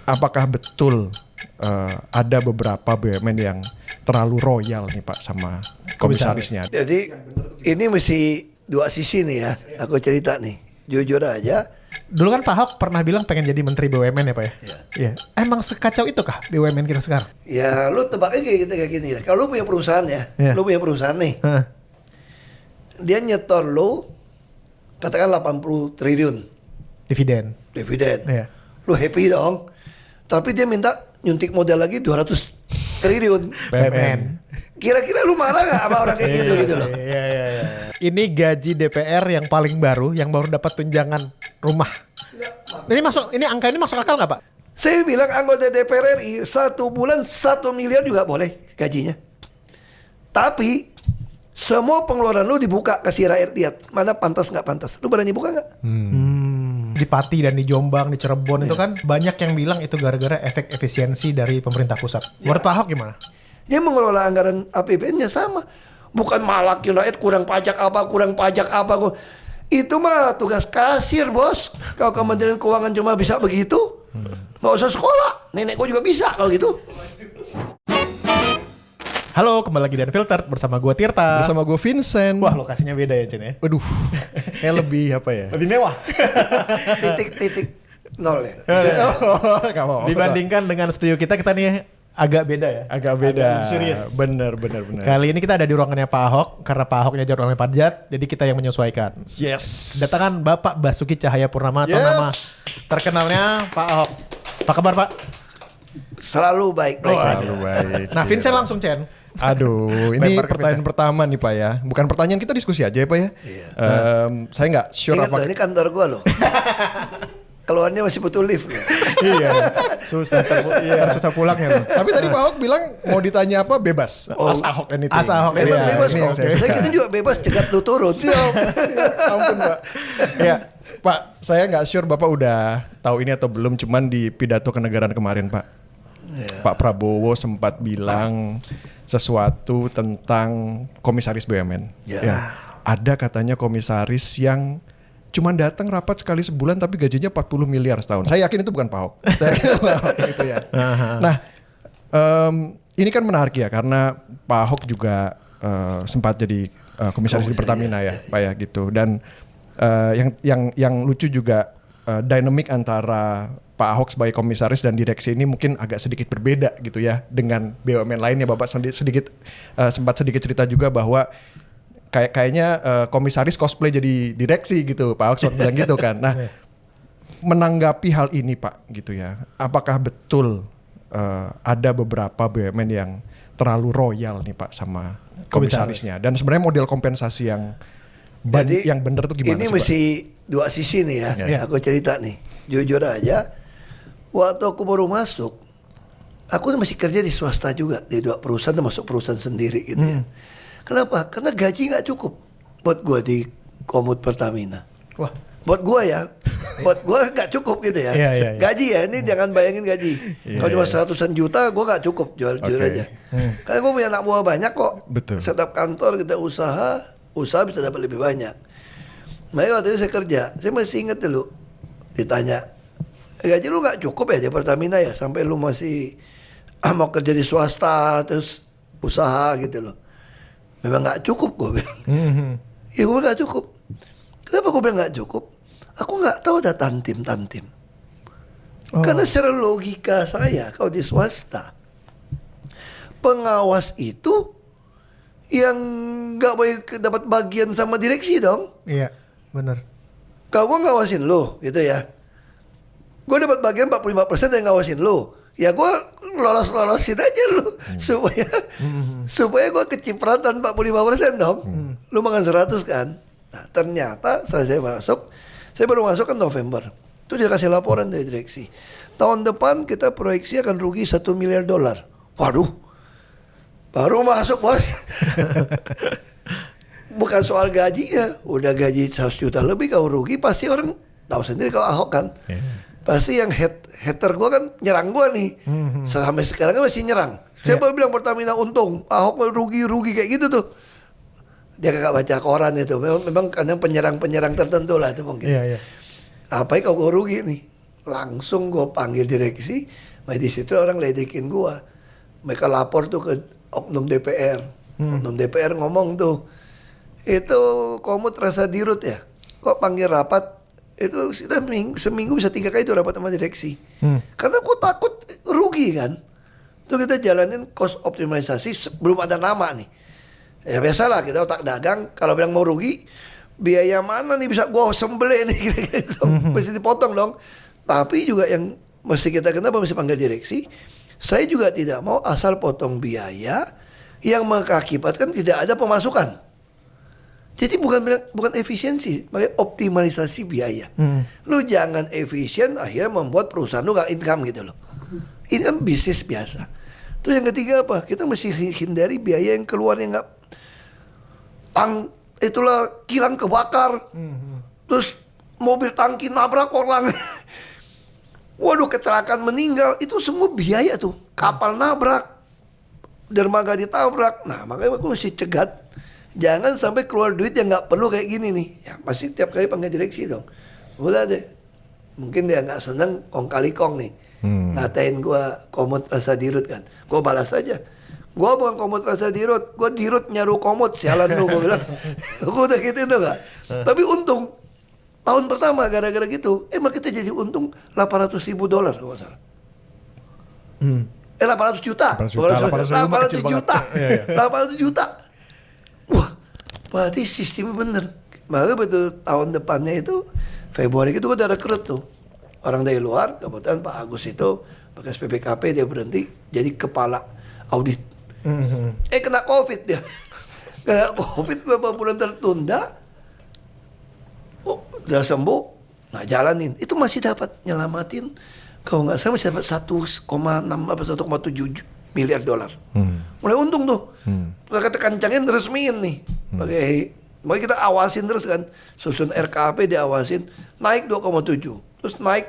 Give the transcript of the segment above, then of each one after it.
apakah betul ada beberapa BUMN yang terlalu royal nih Pak sama komisarisnya? Jadi ini mesti dua sisi nih ya. Aku cerita nih, jujur aja. Dulu kan Pak Ahok pernah bilang pengen jadi menteri BUMN ya Pak ya? Iya. Emang sekacau itu kah BUMN kita sekarang? Ya lu tebaknya kayak gini. Kalau lu punya perusahaan ya, lu punya perusahaan nih. Dia nyetor lu katakan 80 triliun Dividen. Iya. Lu happy dong. Tapi dia minta nyuntik modal lagi 200 triliun BUMN. Kira-kira lu marah gak sama orang kayak gitu loh? Iya. Ini gaji DPR yang paling baru, yang baru dapat tunjangan rumah. Ini angka ini masuk akal nggak Pak? Saya bilang anggota DPR RI 1 bulan 1 miliar juga boleh gajinya. Tapi semua pengeluaran lu dibuka, kasih rakyat lihat mana pantas nggak pantas. Lu berani buka nggak? Di Pati dan di Jombang, di Cirebon itu kan banyak yang bilang itu gara-gara efek efisiensi dari pemerintah pusat. Menurut Pak Ahok gimana? Dia mengelola anggaran APBN-nya sama. Bukan malakin rakyat kurang pajak apa. Itu mah tugas kasir bos. Kalau Kementerian Keuangan cuma bisa begitu, nggak usah sekolah. Nenek gua juga bisa kalau gitu. Halo, kembali lagi di Unfiltered bersama gue Tirta. Bersama gue Vincent. Wah, lokasinya beda ya Cen ya? Waduh, kayak lebih apa ya? Lebih mewah. Titik nol ya. Dibandingkan dengan studio kita nih agak beda ya? Agak beda. Serius. Bener. Kali ini kita ada di ruangannya Pak Ahok. Karena Pak Ahoknya jadwalnya padat, jadi kita yang menyesuaikan. Yes. Kedatangan Bapak Basuki Cahayapurnama atau nama terkenalnya Pak Ahok. Apa kabar Pak? Selalu baik saja. Selalu baik. Nah Vincent langsung Cen. Aduh, ini Lempar ke pertanyaan pertama nih Pak ya. Bukan pertanyaan, kita diskusi aja ya Pak ya. Iya. Saya nggak sure Ingat apa. loh, ini kantor gua loh. Keluarnya masih butuh lift. Iya. Susah pulang ya. Tapi tadi Pak Ahok bilang mau ditanya apa bebas. As Ahok ini. As Ahok. Memang Iya, bebas ini kok. yang saya Saya gitu juga bebas cegat lu turun. Siap. Ampun Pak. Ya, Pak, saya nggak sure Bapak udah tahu ini atau belum. Cuman di pidato kenegaraan kemarin Pak, Pak Prabowo sempat bilang sesuatu tentang komisaris BUMN. Ya. Ada katanya komisaris yang cuman datang rapat sekali sebulan tapi gajinya 40 miliar setahun. Saya yakin itu bukan Pak Ahok. Gitu ya. Nah, ini kan menarik ya karena Pak Ahok juga sempat jadi komisaris di Pertamina ya, Pak ya gitu. Dan yang lucu juga dinamik antara Pak Ahok sebagai komisaris dan direksi ini mungkin agak sedikit berbeda gitu ya dengan BUMN lainnya. Bapak sempat sedikit cerita juga bahwa kayaknya komisaris cosplay jadi direksi gitu, Pak Ahok sempat bilang gitu kan. Nah, menanggapi hal ini Pak gitu ya, apakah betul ada beberapa BUMN yang terlalu royal nih Pak sama komisarisnya? Dan sebenarnya model kompensasi yang benar tuh gimana? Ini sih, mesti dua sisi nih ya. Aku cerita nih, jujur aja. Waktu aku baru masuk, aku masih kerja di swasta juga, di dua perusahaan termasuk perusahaan sendiri gitu ya. Kenapa? Karena gaji nggak cukup buat gua di Komut Pertamina. Wah. Buat gua ya, buat gua nggak cukup gitu ya. Iya. Gaji ya, ini jangan bayangin gaji. Kalau cuma 100-an juta, gua nggak cukup jujur aja. Karena gua punya anak buah banyak kok. Betul. Setiap kantor kita usaha bisa dapat lebih banyak. Makanya waktu itu saya kerja, saya masih ingat dulu ditanya, gaji lu nggak cukup ya di Pertamina ya, sampai lu masih mau kerja di swasta terus usaha gitu loh. Memang nggak cukup gue bilang. Ya gue nggak cukup. Kenapa gue bilang nggak cukup? Aku nggak tahu ada tantim. Karena secara logika saya kalau di swasta, pengawas itu yang nggak boleh dapat bagian sama direksi dong. Iya, benar. Kalau gue ngawasin lo gitu ya, gue dapat bagian 45% yang ngawasin lo. Ya gue lolos-lolosin aja lu supaya gue kecipratan 45% dong. Lu makan 100 kan. Nah, ternyata saya baru masuk kan November. Itu dia kasih laporan dari direksi. Tahun depan kita proyeksi akan rugi $1 miliar. Waduh. Baru masuk bos. Bukan soal gajinya. Udah gaji 100 juta lebih kalau rugi pasti orang tahu sendiri kalau Ahok kan. Pasti yang hater gue kan nyerang gue nih. Sampai sekarang kan masih nyerang. Siapa bilang Pertamina untung, Ahok rugi kayak gitu tuh. Dia kagak baca koran itu. Memang kadang penyerang tertentu lah itu mungkin. Iya. Apa kalau gue rugi nih? langsung gue panggil direksi. Nah, di situ orang ledekin gue. Mereka lapor tuh ke oknum DPR. Oknum DPR ngomong tuh, itu Komut rasa dirut ya. Kok panggil rapat? Itu sudah seminggu bisa 3 kali itu rapat sama direksi. Karena gue takut rugi kan. Tuh kita jalanin cost optimalisasi belum ada nama nih. Ya biasalah kita otak dagang kalau bilang mau rugi, biaya mana nih bisa gue sembelih nih gitu. Mesti dipotong dong. Tapi juga yang mesti kita kenapa mesti panggil direksi. Saya juga tidak mau asal potong biaya yang mengakibatkan tidak ada pemasukan. Jadi bukan efisiensi, makanya optimalisasi biaya. Lu jangan efisien akhirnya membuat perusahaan lu gak income gitu loh. Ini kan bisnis biasa. Terus yang ketiga apa? Kita mesti hindari biaya yang keluarnya nggak itulah kilang kebakar. Terus mobil tangki nabrak orang. Waduh, kecelakaan meninggal, itu semua biaya tuh. Kapal nabrak, dermaga ditabrak. Nah, makanya aku mesti cegat. Jangan sampai keluar duit yang nggak perlu kayak gini nih. Ya pasti tiap kali panggil direksi dong. Udah deh. Mungkin dia nggak seneng kong kali kong nih. Ngatain gua Komut rasa dirut kan. Gua balas aja. Gua bukan Komut rasa dirut. Gua dirut nyaru Komut. Sialan lu, gua bilang. Gua udah gitu tuh gak. Tapi untung. Tahun pertama gara-gara gitu. Emang kita jadi untung $800.000 kalau nggak salah. 800 juta. 800 juta. 800 juta. Wah, berarti sistemnya bener. Maka betul tahun depannya itu Februari itu udah rekrut tuh orang dari luar. Kebetulan Pak Agus itu bekas PPKP dia berhenti jadi kepala audit. Kena COVID dia. Kena COVID beberapa bulan tertunda. Oh, udah sembuh. Nah jalanin. Itu masih dapat nyelamatin. Kalau nggak salah masih dapat 1,6 apa 1,7 miliar dolar. Mulai untung tuh. Kita kencangin resmiin nih. Makanya kita awasin terus kan. Susun RKP diawasin. Naik 2,7. Terus naik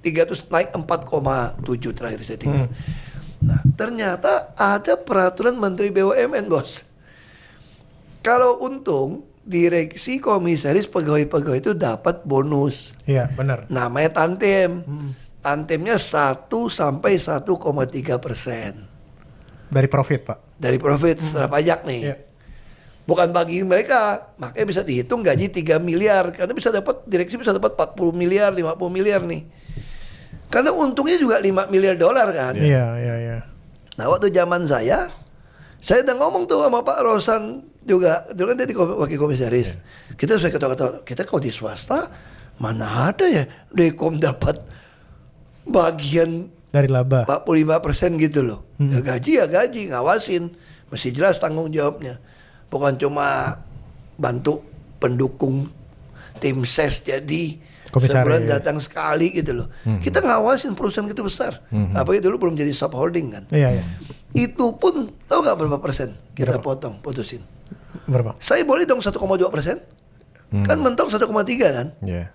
3, terus naik 4,7 terakhir saya tinggal. Nah ternyata ada peraturan Menteri BUMN bos. Kalau untung, direksi, komisaris, pegawai-pegawai itu dapat bonus. Iya benar. Namanya tantem. Tantemnya 1 sampai 1,3%. Dari profit pak. Dari profit setelah pajak nih. Iya. Bukan bagi mereka. Makanya bisa dihitung gaji 3 miliar. Karena bisa dapat, direksi bisa dapat 40 miliar, 50 miliar nih. Karena untungnya juga 5 miliar dolar kan. Iya. Nah waktu zaman saya udah ngomong tuh sama Pak Rosan juga. Dulu kan dia di wakil komisaris. Kita sudah ketawa-ketawa. Kita kalau di swasta, mana ada ya Dekom dapat bagian dari laba 45% gitu loh. Ya gaji, ngawasin. Masih jelas tanggung jawabnya. Bukan cuma bantu pendukung tim ses jadi komisaris. sebulan datang sekali gitu loh. Kita ngawasin perusahaan gitu besar. Apalagi dulu belum jadi subholding kan. Iya. Itu pun tahu nggak berapa persen kita putusin? Berapa? Saya boleh dong 1,2%. Kan mentok 1,3 kan? Iya.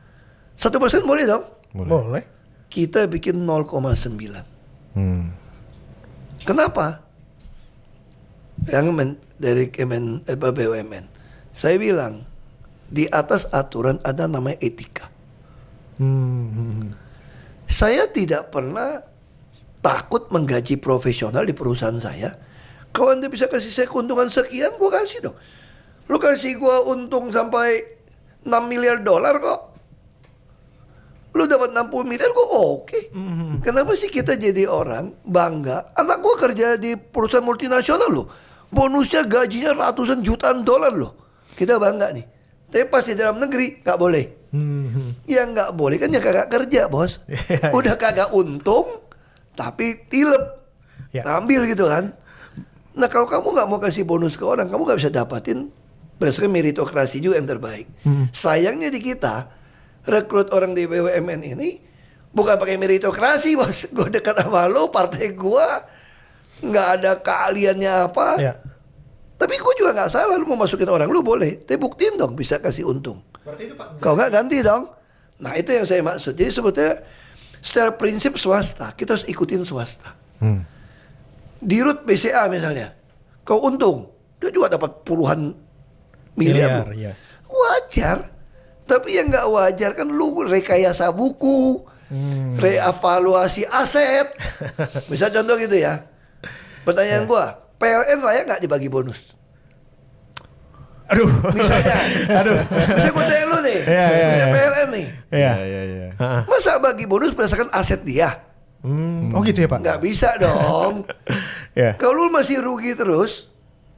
1% boleh dong? Boleh. Kita bikin 0,9. Kenapa? Yang dari BUMN. Saya bilang di atas aturan ada namanya etika. Saya tidak pernah takut menggaji profesional di perusahaan saya. Kalau Anda bisa kasih saya keuntungan sekian, gue kasih dong. Lu kasih gue untung sampai 6 miliar dolar kok. Lu dapat 60 miliar kok oke. Kenapa sih kita jadi orang bangga? Anak gue kerja di perusahaan multinasional loh. Bonusnya gajinya ratusan jutaan dolar loh. Kita bangga nih. Tapi pas di dalam negeri gak boleh. Yang gak boleh kan ya kagak kerja bos. Udah kagak untung tapi tilep. Ngambil gitu kan. Nah kalau kamu gak mau kasih bonus ke orang, kamu gak bisa dapatin berdasarkan meritokrasi juga yang terbaik. Sayangnya di kita rekrut orang di BUMN ini bukan pakai meritokrasi bos. Gue dekat sama lo, partai gue nggak ada keahliannya apa. Tapi gue juga nggak salah lu mau masukin orang, lu boleh. Tapi buktiin dong bisa kasih untung. Kalau nggak ganti dong. Nah itu yang saya maksud. Jadi sebetulnya secara prinsip swasta kita harus ikutin swasta. Dirut BCA misalnya, kau untung, dia juga dapat puluhan miliar. Wajar. Tapi yang nggak wajar kan lu rekayasa buku, reevaluasi aset. Bisa contoh gitu ya. Pertanyaan gua, PLN layak nggak dibagi bonus? Aduh. Misalnya, misalnya gue tanya lu nih, misalnya PLN nih, Iya. Iya. masa bagi bonus berdasarkan aset dia? Oh gitu ya Pak? Nggak bisa dong. Iya. Kalau lu masih rugi terus,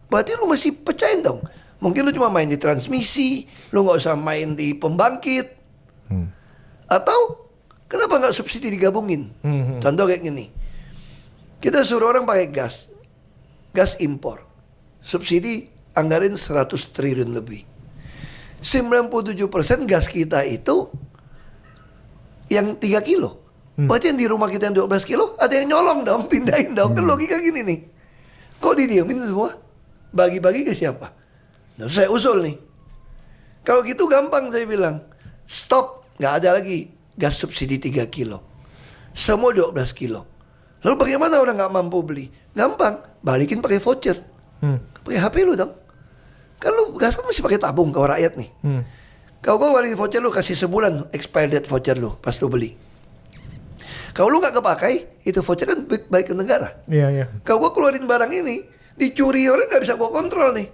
berarti lu masih pecahin dong. Mungkin lu cuma main di transmisi, lu nggak usah main di pembangkit. Atau kenapa nggak subsidi digabungin? Contoh kayak gini, kita suruh orang pakai gas impor, subsidi anggarin 100 triliun lebih. 97% gas kita itu yang 3 kilo. Berarti yang di rumah kita yang 12 kilo, ada yang nyolong dong, pindahin dong. Kan logika gini nih. Kok didiemin semua? Bagi-bagi ke siapa? Nah, saya usul nih. Kalau gitu gampang saya bilang. Stop, nggak ada lagi gas subsidi 3 kilo. Semua 12 kilo. Lalu bagaimana orang nggak mampu beli? Gampang, balikin pakai voucher. Pakai HP lu dong. Kan lu gas kan masih pakai tabung kalau rakyat nih. Kalau gue balikin voucher lu, kasih sebulan expired date voucher lu pas lu beli. Kalau lu nggak kepakai, itu voucher kan balik ke negara. Iya. Kalau gue keluarin barang ini, dicuri orang nggak bisa gue kontrol nih.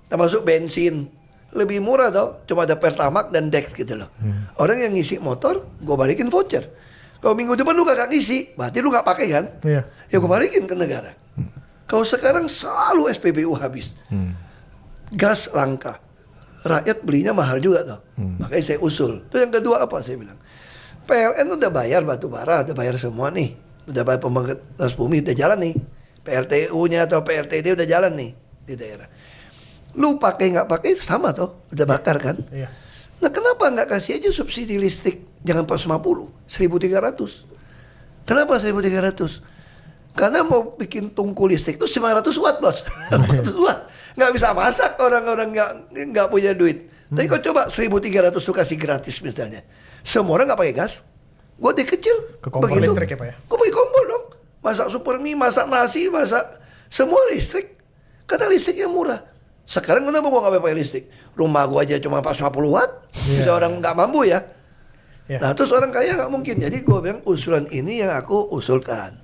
Termasuk bensin, lebih murah tau, cuma ada Pertamax dan Dex gitu loh. Orang yang ngisi motor, gue balikin voucher. Kalau minggu depan lu gak ngisi, berarti lu nggak pakai kan? Iya. Ya gue balikin ke negara. Kalau sekarang selalu SPBU habis, gas langka, rakyat belinya mahal juga tuh. Makanya saya usul. Itu yang kedua apa saya bilang? PLN udah bayar batu bara, udah bayar semua nih, udah bayar pembangkit gas bumi, udah jalan nih. PLTU-nya atau PLTD udah jalan nih di daerah. Lu pakai nggak pakai sama tuh, udah bakar kan? Iya. Nah kenapa nggak kasih aja subsidi listrik jangan 450, 1.300? Kenapa 1.300? Karena mau bikin tungku listrik itu 900 watt bos, 400 watt. Nggak bisa masak orang-orang nggak punya duit. Tapi kau coba 1.300 tuh kasih gratis misalnya. Semua orang nggak pakai gas. Gue dari kecil Ke kompor listrik ya, Pak ya? Gue pakai kompor dong. Masak super mie, masak nasi, masak semua listrik. Karena listriknya murah. Sekarang kenapa gue nggak pakai listrik? Rumah gue aja cuma 450 watt. Bisa orang nggak mampu ya. Nah terus orang kaya nggak mungkin. Jadi gue bilang usulan ini yang aku usulkan.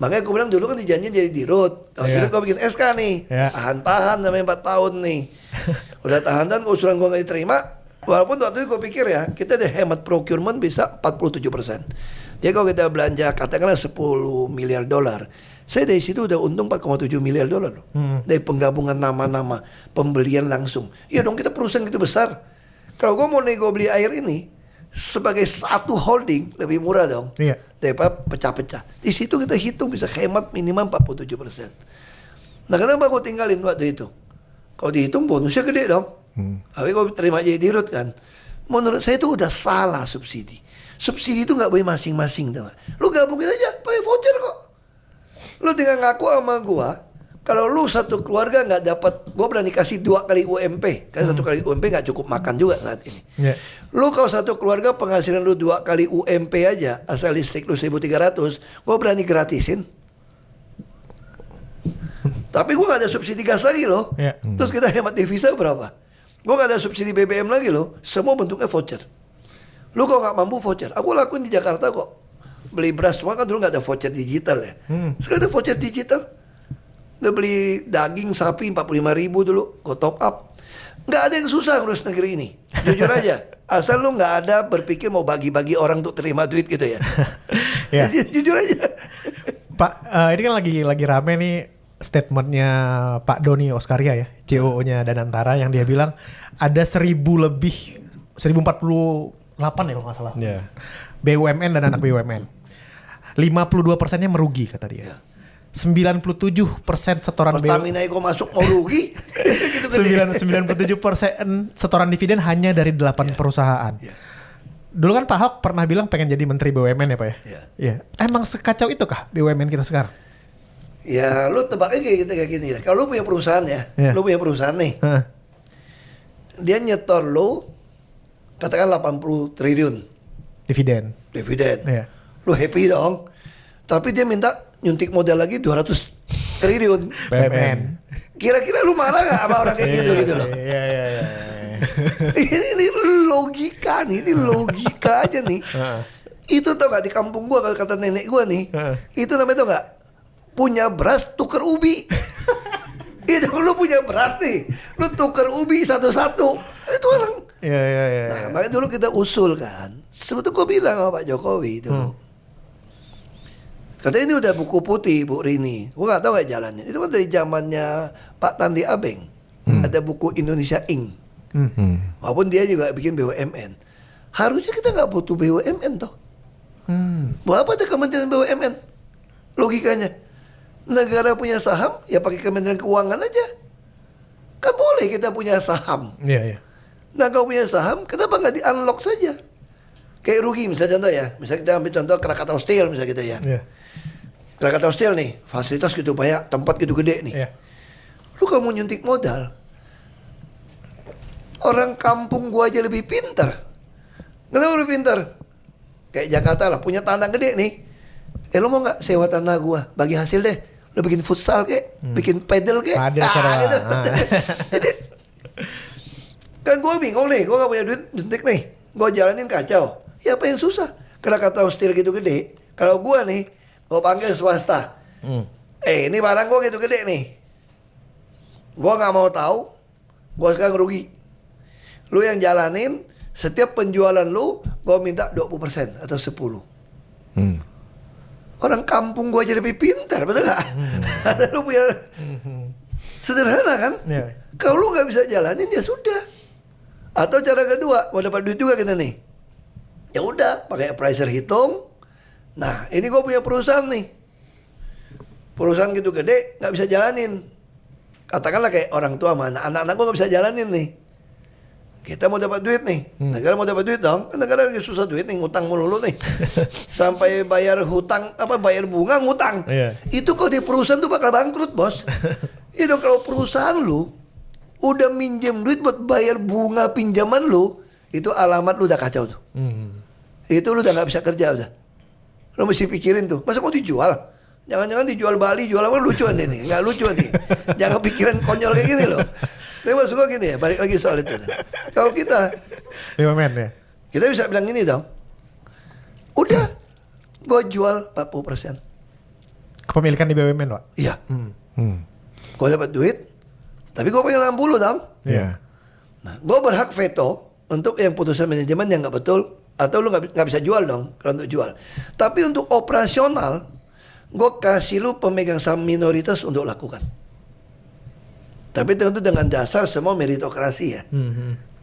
Makanya gue bilang dulu kan dijanjiin jadi dirut. Kalau dirut gue bikin SK nih. Tahan-tahan namanya 4 tahun nih. Udah tahan-tahan usulan gue nggak diterima. Walaupun waktu itu gue pikir ya, kita ada hemat procurement bisa 47%. Jadi kalau kita belanja katakanlah 10 miliar dolar, saya dari situ udah untung 4,7 miliar dolar. Dari penggabungan nama-nama, pembelian langsung. Iya dong, kita perusahaan gitu besar. Kalau gue mau nego beli air ini, sebagai satu holding lebih murah dong. Iya. Daripada pecah-pecah. Di situ kita hitung bisa hemat minimal 47%. Nah kenapa gue tinggalin waktu itu? Kalau dihitung bonusnya gede dong. Tapi kalau terima jadi dirut kan, menurut saya itu udah salah subsidi. Subsidi itu nggak boleh masing-masing, tuh. Lu gabungin aja, pakai voucher kok. Lu tinggal ngaku sama gua, kalau lu satu keluarga nggak dapat, gua berani kasih 2 kali UMP, karena 1 kali UMP nggak cukup makan juga saat ini. Lu kalau satu keluarga penghasilan lu 2 kali UMP aja, asal listrik lu 1.300, gua berani gratisin. Tapi gua nggak ada subsidi gas lagi loh. Terus kita hemat devisa berapa? Gue gak ada subsidi BBM lagi loh. Semua bentuknya voucher. Lu kalau gak mampu voucher, aku lakuin di Jakarta kok. Beli beras semua kan dulu gak ada voucher digital ya. Sekarang ada voucher digital. Udah beli daging sapi 45.000 dulu, gue top up. Gak ada yang susah ngurus negeri ini. Jujur aja. Asal lu gak ada berpikir mau bagi-bagi orang untuk terima duit gitu ya. Jujur aja. Pak, ini kan lagi rame nih statementnya Pak Doni Oskaria ya, CEO-nya Danantara, yang dia bilang ada 1048 ya kalau nggak salah. BUMN dan anak BUMN. 52%-nya merugi kata dia. 97% setoran Pertamina kok masuk mau rugi. Gitu 97% setoran dividen hanya dari 8 perusahaan. Dulu kan Pak Ahok pernah bilang pengen jadi menteri BUMN ya Pak ya? Iya. Emang sekacau itu kah BUMN kita sekarang? Ya lu tebaknya kayak gini. Kalau lu punya perusahaan ya, lu punya perusahaan nih. Dia nyetor lu katakan 80 triliun dividen. Lu happy dong. Tapi dia minta nyuntik modal lagi 200 triliun BUMN. Kira-kira lu marah gak sama orang kayak gitu loh? Ini logika nih, ini logika aja nih. Itu tau gak di kampung gua kalau kata nenek gua nih, itu namanya tau gak? Punya beras tuker ubi. Itu lu punya beras nih, lu tuker ubi satu-satu. Itu orang. Iya. Nah, makanya dulu kita usul kan. Sebetulnya gua bilang sama Pak Jokowi dulu. Katanya ini udah buku putih Bu Rini. Gua gak tahu gak jalannya. Itu kan dari zamannya Pak Tandi Abeng. Ada buku Indonesia Inc. Walaupun dia juga bikin BUMN. Harusnya kita gak butuh BUMN toh. Mau apa ada Kementerian BUMN? Logikanya. Negara punya saham, ya pakai Kementerian Keuangan aja. Kan boleh kita punya saham. Iya. Nah kalau punya saham, kenapa nggak di-unlock saja? Kayak rugi misalnya contoh ya. Misalnya kita ambil contoh Krakatau Steel misalnya kita ya. Iya. Krakatau Steel nih, fasilitas gitu banyak, tempat gitu gede nih. Iya. Lu kamu nyuntik modal. Orang kampung gua aja lebih pintar. Kenapa lebih pintar? Kayak Jakarta lah, punya tanah gede nih. Lu mau nggak sewa tanah gua? Bagi hasil deh. Lu bikin futsal kek, bikin pedal kek. Padel secara- gitu. Jadi, kan gue bingung nih, gue gak punya duit jentik nih, gue jalanin kacau. Ya apa yang susah? Krakatau Steel gitu gede. Kalau gue nih, gue panggil swasta. Ini barang gue gitu gede nih. Gue gak mau tahu, gue sekarang rugi. Lu yang jalanin, setiap penjualan lu, gue minta 20% atau 10%. Orang kampung gue aja lebih pintar, betul gak? Lu punya sederhana kan? Iya. Kalau lu gak bisa jalanin ya sudah. Atau cara kedua, mau dapat duit juga kita nih. Ya udah, pakai appraiser hitung. Nah, ini gue punya perusahaan nih. Perusahaan gitu gede, nggak bisa jalanin. Katakanlah kayak orang tua mana, anak-anak gue nggak bisa jalanin nih. Kita mau dapat duit nih, negara mau dapat duit dong. Kan negara lagi susah duit nih, ngutang mulu nih. Sampai bayar hutang, bayar bunga ngutang. Iya. Itu kalau di perusahaan tuh bakal bangkrut bos. Itu kalau perusahaan lu udah minjem duit buat bayar bunga pinjaman lu, itu alamat lu udah kacau tuh. Itu lu udah nggak bisa kerja udah. Lu mesti pikirin tuh, masa mau dijual? Jangan-jangan dijual Bali, jual apa lucu nih, nggak lucu nih. Jangan pikiran konyol kayak gini loh. Tapi maksud gue gini ya, balik lagi soal itu. Kalau kita BUMN ya. bisa bilang gini dong, udah, gue jual 40%. Kepemilikan di BUMN, Pak. Iya. Gue dapat duit, tapi gue pengen 60 dong. Iya. Nah, gue berhak veto untuk yang putusan manajemen yang nggak betul, atau lu nggak bisa jual dong kalau untuk jual. Tapi untuk operasional, gue kasih lu pemegang saham minoritas untuk lakukan. Tapi tentu dengan dasar semua meritokrasi ya.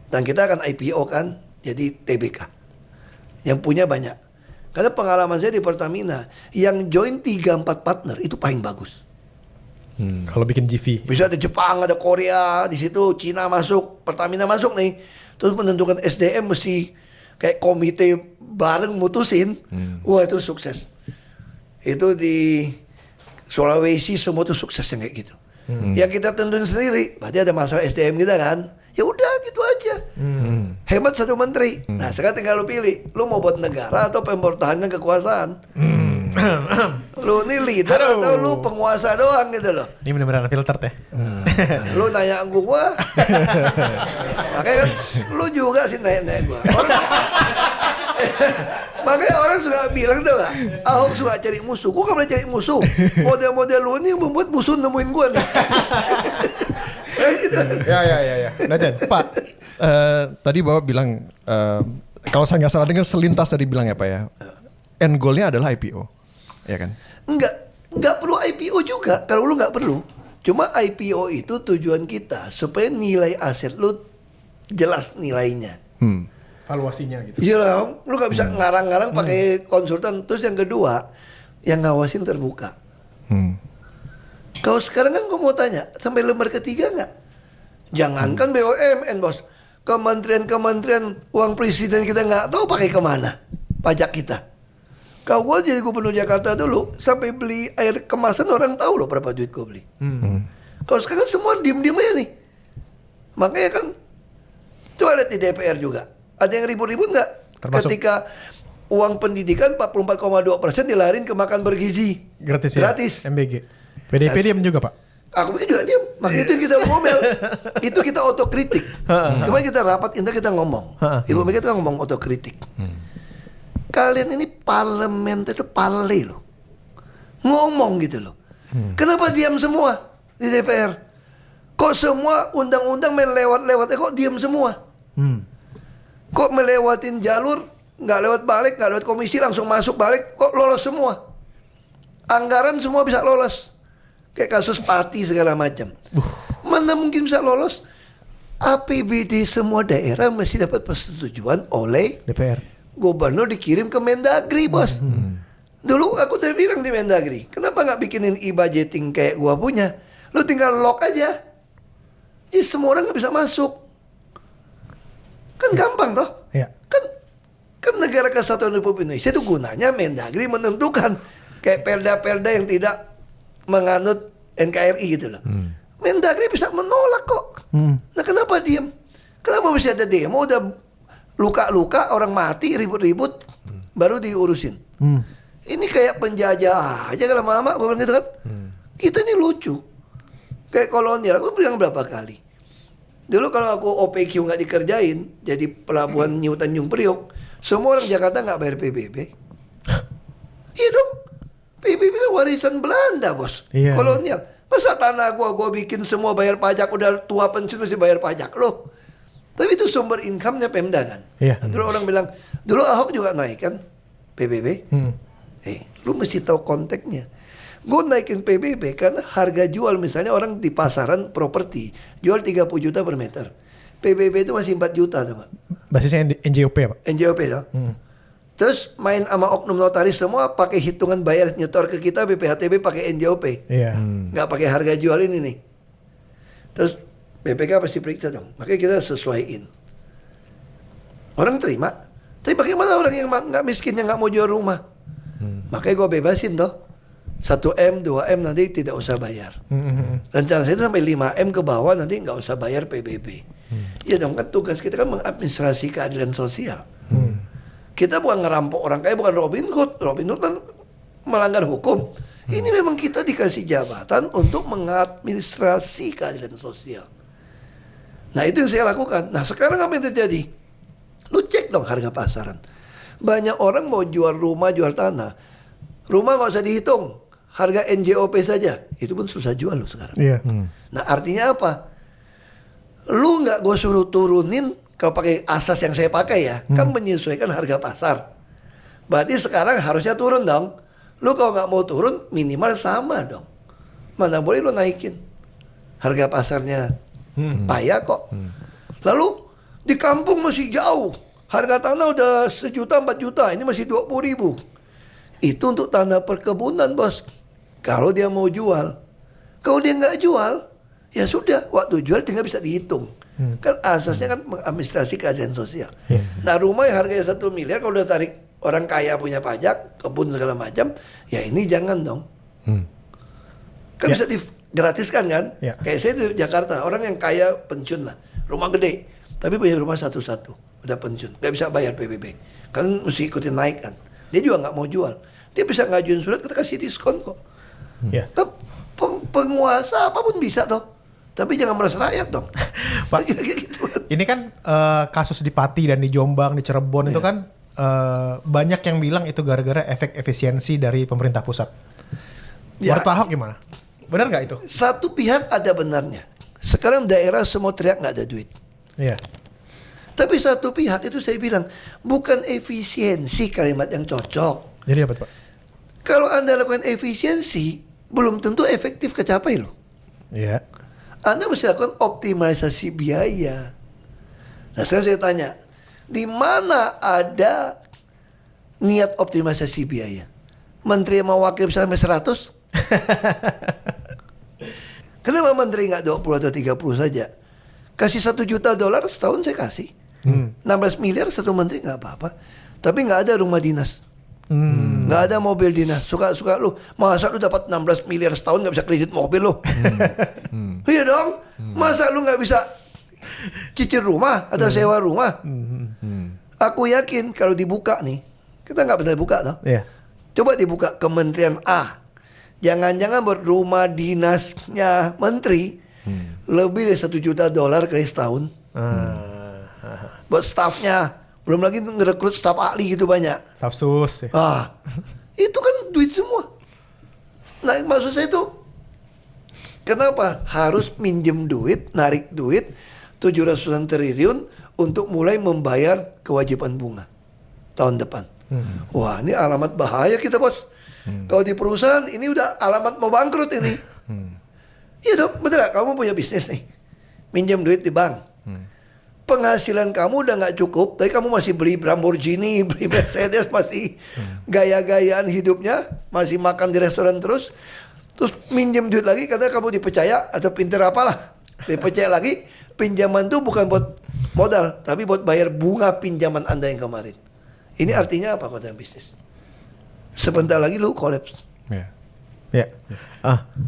Dan kita akan IPO kan, jadi TBK. Yang punya banyak. Karena pengalaman saya di Pertamina, yang join 3-4 partner itu paling bagus. Kalau bikin GV. Bisa ada Jepang, ada Korea, di situ Cina masuk, Pertamina masuk nih. Terus menentukan SDM mesti kayak komite bareng mutusin. Wah itu sukses. Itu di Sulawesi semua tuh sukses yang kayak gitu. Yang kita tentuin sendiri, berarti ada masalah SDM kita kan. Ya udah gitu aja. Hemat satu menteri. Nah sekarang tinggal lu pilih, lu mau buat negara atau mempertahankan kekuasaan. Lu ini leader atau lu penguasa doang gitu loh. Ini benar-benar filter teh. Lu nanya gua. Makanya kan lu juga sih nanya gua. Makanya orang suka bilang tuh gak, Ahok suka cari musuh. Gua gak boleh cari musuh. Model-model lu ini yang membuat musuh nemuin gua nih. Gitu. Ya. Nah, Jan, Pak, tadi Bapak bilang, kalau saya nggak salah dengar selintas tadi bilang ya Pak ya, end goalnya adalah IPO, ya kan? Enggak perlu IPO juga. Kalau lu nggak perlu. Cuma IPO itu tujuan kita supaya nilai aset lu jelas nilainya. Valuasinya gitu. Iya lah, lu nggak bisa ngarang-ngarang pakai konsultan. Terus yang kedua, yang ngawasin terbuka. Kalau sekarang kan gue mau tanya, sampai lembar ketiga nggak? Jangankan BUMN bos, kementerian-kementerian uang presiden kita nggak tahu pakai kemana pajak kita. Kalau gue jadi gubernur Jakarta dulu, sampai beli air kemasan orang tahu loh berapa duit gue beli. Kalau sekarang semua diem-diem aja nih. Makanya kan, coba lihat di DPR juga, ada yang ribut-ribut nggak? Termasuk Ketika uang pendidikan 44,2% dilarin ke makan bergizi. Gratis ya? Gratis. MBG. PDIP diam juga Pak? Aku pikir juga diam. Makanya itu yang kita ngomel. Itu kita otokritik. Kemarin kita rapat, kita ngomong. Ibu Mega kita ngomong otokritik. kalian ini parlemen itu pale loh. Ngomong gitu loh. Kenapa diam semua di DPR? Kok semua undang-undang main lewat-lewat, kok diam semua? Kok melewatin jalur, nggak lewat balik, nggak lewat komisi, langsung masuk balik, kok lolos semua? Anggaran semua bisa lolos. Kayak kasus Pati segala macam. Mana mungkin bisa lolos? APBD semua daerah mesti dapat persetujuan oleh DPR. Gubernur, dikirim ke Mendagri, bos. Dulu aku udah bilang di Mendagri, kenapa nggak bikinin e-budgeting kayak gua punya? Lu tinggal lock aja. Jadi semua orang nggak bisa masuk. Kan gampang toh? Ya. Kan negara kesatuan Republik Indonesia itu gunanya Mendagri menentukan kayak perda-perda yang tidak menganut NKRI gitu loh. Mendagri bisa menolak kok. Nah kenapa diem? Kenapa masih ada demo? Udah luka-luka, orang mati, ribut-ribut, baru diurusin. Ini kayak penjajah aja lama-lama, gue bilang gitu kan. Kita ini lucu. Kayak kolonial, aku bilang berapa kali. Dulu kalau aku OPQ nggak dikerjain, jadi pelabuhan New Tanjung Priok, semua orang Jakarta nggak bayar PBB. Iya dong. PBB kan warisan Belanda, bos. Iya. Kolonial. Masa tanah gua bikin semua bayar pajak, udah tua pensiun masih bayar pajak loh. Tapi itu sumber income-nya Pemda kan. Iya. Nah, dulu orang bilang, dulu Ahok juga naik kan PBB. Lu mesti tahu konteksnya. Gue naikin PBB karena harga jual misalnya orang di pasaran properti jual 30 juta per meter. PBB itu masih 4 juta tuh, Pak. Basisnya NJOP ya, Pak? NJOP tuh. Terus main sama oknum notaris semua pakai hitungan bayar nyetor ke kita BPHTB pakai NJOP. Iya. Nggak pakai harga jual ini nih. Terus BPK pasti periksa dong. Makanya kita sesuaiin. Orang terima. Tapi bagaimana orang yang nggak miskin yang nggak mau jual rumah? Makanya gue bebasin toh. 1M, 2M nanti tidak usah bayar. Rencana saya itu sampai 5M ke bawah nanti nggak usah bayar PBB. Ya dong, kan tugas kita kan mengadministrasi keadilan sosial. Kita bukan ngerampok orang kaya, bukan Robin Hood. Robin Hood kan melanggar hukum. Ini memang kita dikasih jabatan untuk mengadministrasi keadilan sosial. Nah itu yang saya lakukan. Nah sekarang apa yang terjadi? Lu cek dong harga pasaran. Banyak orang mau jual rumah, jual tanah. Rumah nggak usah dihitung. Harga NJOP saja. Itu pun susah jual loh sekarang. Iya. Nah artinya apa? Lu nggak gue suruh turunin. Kalau pakai asas yang saya pakai ya, kan menyesuaikan harga pasar. Berarti sekarang harusnya turun dong. Lu kalau nggak mau turun, minimal sama dong. Mana boleh lu naikin harga pasarnya. Payah kok. Lalu di kampung masih jauh. Harga tanah udah 1 juta, 4 juta. Ini masih 20.000. Itu untuk tanah perkebunan, bos. Kalau dia mau jual. Kalau dia nggak jual, ya sudah. Waktu jual tinggal bisa dihitung. Kan asasnya kan mengadministrasi keadilan sosial. Nah rumah yang harganya 1 miliar kalau udah tarik orang kaya punya pajak, kebun segala macam, ya ini jangan dong. Kan bisa digratiskan kan? Kayak saya di Jakarta, orang yang kaya pensiun lah, rumah gede, tapi punya rumah satu-satu, udah pensiun, nggak bisa bayar PBB, kan mesti ikutin naik kan. Dia juga nggak mau jual, dia bisa ngajuin surat kita kasih diskon kok. Kan penguasa apapun bisa toh. Tapi jangan merasa rakyat dong. Pak, gitu. ini kan kasus di Pati dan di Jombang, di Cirebon itu kan banyak yang bilang itu gara-gara efek efisiensi dari pemerintah pusat. Menurut Pak Ahok gimana? Benar nggak itu? Satu pihak ada benarnya. Sekarang daerah semua teriak nggak ada duit. Iya. Tapi satu pihak itu saya bilang bukan efisiensi kalimat yang cocok. Jadi apa Pak? Kalau Anda lakukan efisiensi belum tentu efektif kecapai loh. Iya. Anda mesti lakukan optimalisasi biaya. Nah sekarang saya tanya, di mana ada niat optimalisasi biaya? Menteri sama wakil bisa sampai 100? Kenapa menteri nggak 20 atau 30 saja? Kasih $1 juta setahun saya kasih. 16 miliar satu menteri nggak apa-apa. Tapi nggak ada rumah dinas. Nggak ada mobil dinas. Suka-suka lu. Masa lu dapat 16 miliar setahun nggak bisa kredit mobil lu? Iya dong. Masa lu nggak bisa cicil rumah atau sewa rumah? Aku yakin kalau dibuka nih, kita nggak pernah buka toh. Iya. Coba dibuka Kementerian A. Jangan-jangan buat rumah dinasnya menteri lebih dari $1 juta kali setahun. Buat stafnya Belum lagi ngerekrut staf ahli gitu banyak. Staf sus. Ya. Itu kan duit semua. Nah maksud saya itu, kenapa harus minjem duit, narik duit 700 triliun untuk mulai membayar kewajiban bunga tahun depan. Wah ini alamat bahaya kita bos. Kalau di perusahaan ini udah alamat mau bangkrut ini. Iya dong, bener gak? Kamu punya bisnis nih, minjem duit di bank. Penghasilan kamu udah nggak cukup, tapi kamu masih beli Lamborghini, beli Mercedes, masih gaya-gayaan hidupnya, masih makan di restoran terus minjem duit lagi, katanya kamu dipercaya atau pinter apalah, dipercaya lagi, pinjaman tuh bukan buat modal, tapi buat bayar bunga pinjaman Anda yang kemarin. Ini artinya apa kota bisnis? Sebentar lagi lu kolaps. Ya.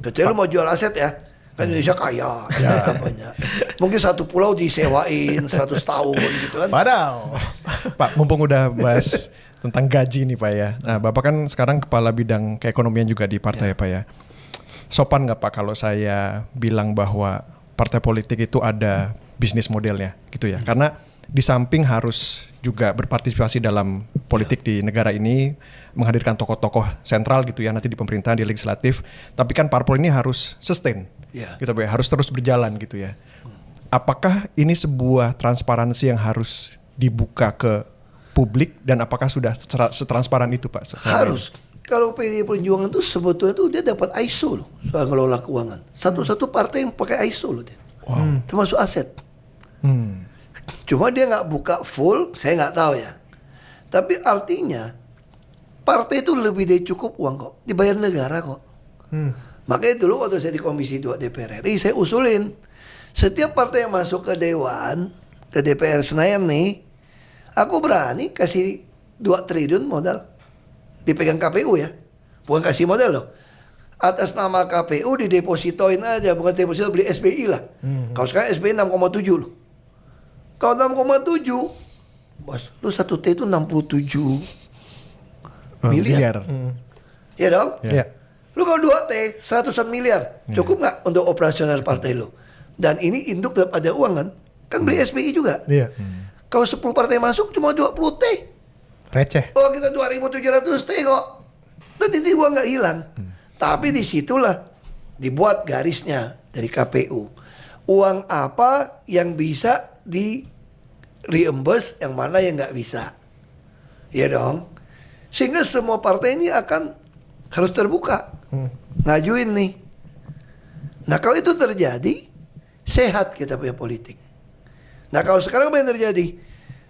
Kecuali lu mau jual aset ya. Kan Indonesia kaya, banyak. Mungkin satu pulau disewain 100 tahun gitu kan. Padahal, Pak, mumpung udah bahas tentang gaji nih Pak ya. Nah, Bapak kan sekarang kepala bidang keekonomian juga di partai ya Pak ya. Sopan nggak Pak kalau saya bilang bahwa partai politik itu ada bisnis modelnya gitu ya? Karena di samping harus juga berpartisipasi dalam politik di negara ini, menghadirkan tokoh-tokoh sentral gitu ya nanti di pemerintahan, di legislatif, tapi kan parpol ini harus sustain. Gitu ya, harus terus berjalan gitu ya. Apakah ini sebuah transparansi yang harus dibuka ke publik dan apakah sudah setransparan itu Pak? Harus. Kalau PDI Perjuangan itu sebetulnya tuh dia dapat ISO loh soal ngelola keuangan. Satu-satu partai yang pakai ISO loh dia. Wow. Termasuk aset. Cuma dia nggak buka full, saya nggak tahu ya. Tapi artinya partai itu lebih dari cukup uang kok, dibayar negara kok. Makanya dulu waktu saya di Komisi 2 DPR RI, saya usulin setiap partai yang masuk ke Dewan, ke DPR Senayan nih, aku berani kasih 2 triliun modal, dipegang KPU ya, bukan kasih modal loh. Atas nama KPU didepositoin aja, bukan deposito, beli SBI lah. Kalau sekarang SBI 6,7 loh. Kalau 6,7, bos, lu 1 T itu 67 miliar. Iya dong? Iya. Lu kalau 2 T, 100-an miliar. Cukup nggak untuk operasional partai lu? Dan ini induk ada uang kan? Kan beli SBI juga. Iya. Kalau 10 partai masuk cuma 20 T. Receh. Oh kita 2.700 T kok. Dan ini uang nggak hilang. Tapi disitulah dibuat garisnya dari KPU. Uang apa yang bisa di reimburse, yang mana yang nggak bisa. Ya dong. Sehingga semua partai ini akan harus terbuka. Ngajuin nih. Nah kalau itu terjadi, sehat kita punya politik. Nah kalau sekarang apa yang terjadi?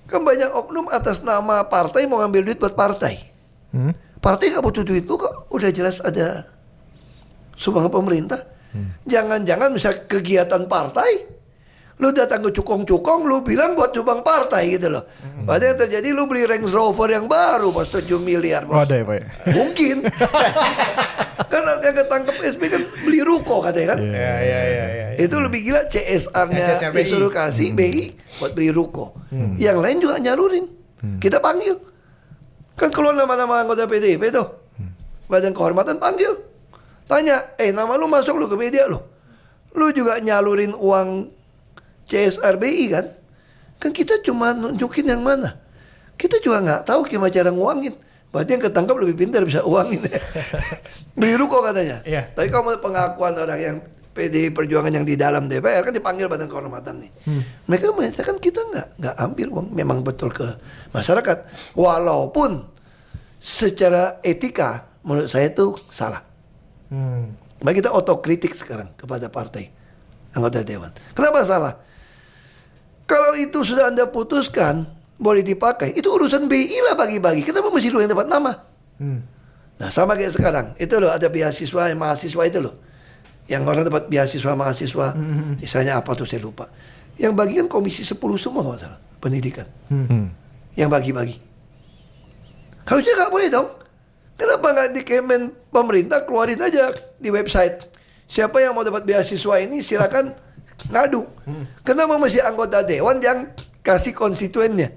Kan banyak oknum atas nama partai mau ngambil duit buat partai. Partai gak butuh duit lu kok. Udah jelas ada sumbangan pemerintah. Jangan-jangan misal kegiatan partai, lu datang ke cukong-cukong, lu bilang buat subang partai gitu loh. Padahal yang terjadi lu beli Range Rover yang baru bos 7 miliar bos. Oh ada ya Pak ya? Mungkin. Kan yang ketangkep SB kan beli ruko katanya kan. Iya. Itu lebih gila CSR-nya disuruh kasih BI buat beli ruko. Yang lain juga nyalurin. Kita panggil. Kan keluar nama-nama anggota PDIP tuh. Badan Kehormatan panggil. Tanya, nama lu masuk lu ke media lu. Lu juga nyalurin uang CSR BI kan? Kan kita cuma nunjukin yang mana. Kita juga nggak tahu gimana cara nguangin. Berarti yang ketangkap lebih pintar bisa uangin. Beli ruko katanya. Iya. Tapi kalau pengakuan orang yang PDI Perjuangan yang di dalam DPR kan dipanggil Badan Kehormatan nih. Mereka mengatakan kita nggak ambil uang, memang betul ke masyarakat. Walaupun secara etika menurut saya itu salah. Maka kita otokritik sekarang kepada partai anggota dewan. Kenapa salah? Kalau itu sudah Anda putuskan boleh dipakai, itu urusan BI lah bagi-bagi. Kenapa mesti lu yang dapat nama? Nah sama kayak sekarang, itu loh ada beasiswa mahasiswa itu loh, yang orang dapat beasiswa mahasiswa, misalnya apa tuh saya lupa. Yang bagian komisi 10 semua kalau salah pendidikan, yang bagi-bagi. Harusnya nggak boleh dong. Kenapa nggak di Kemen pemerintah keluarin aja di website, siapa yang mau dapat beasiswa ini silakan ngadu. Kenapa masih anggota dewan yang kasih konstituennya?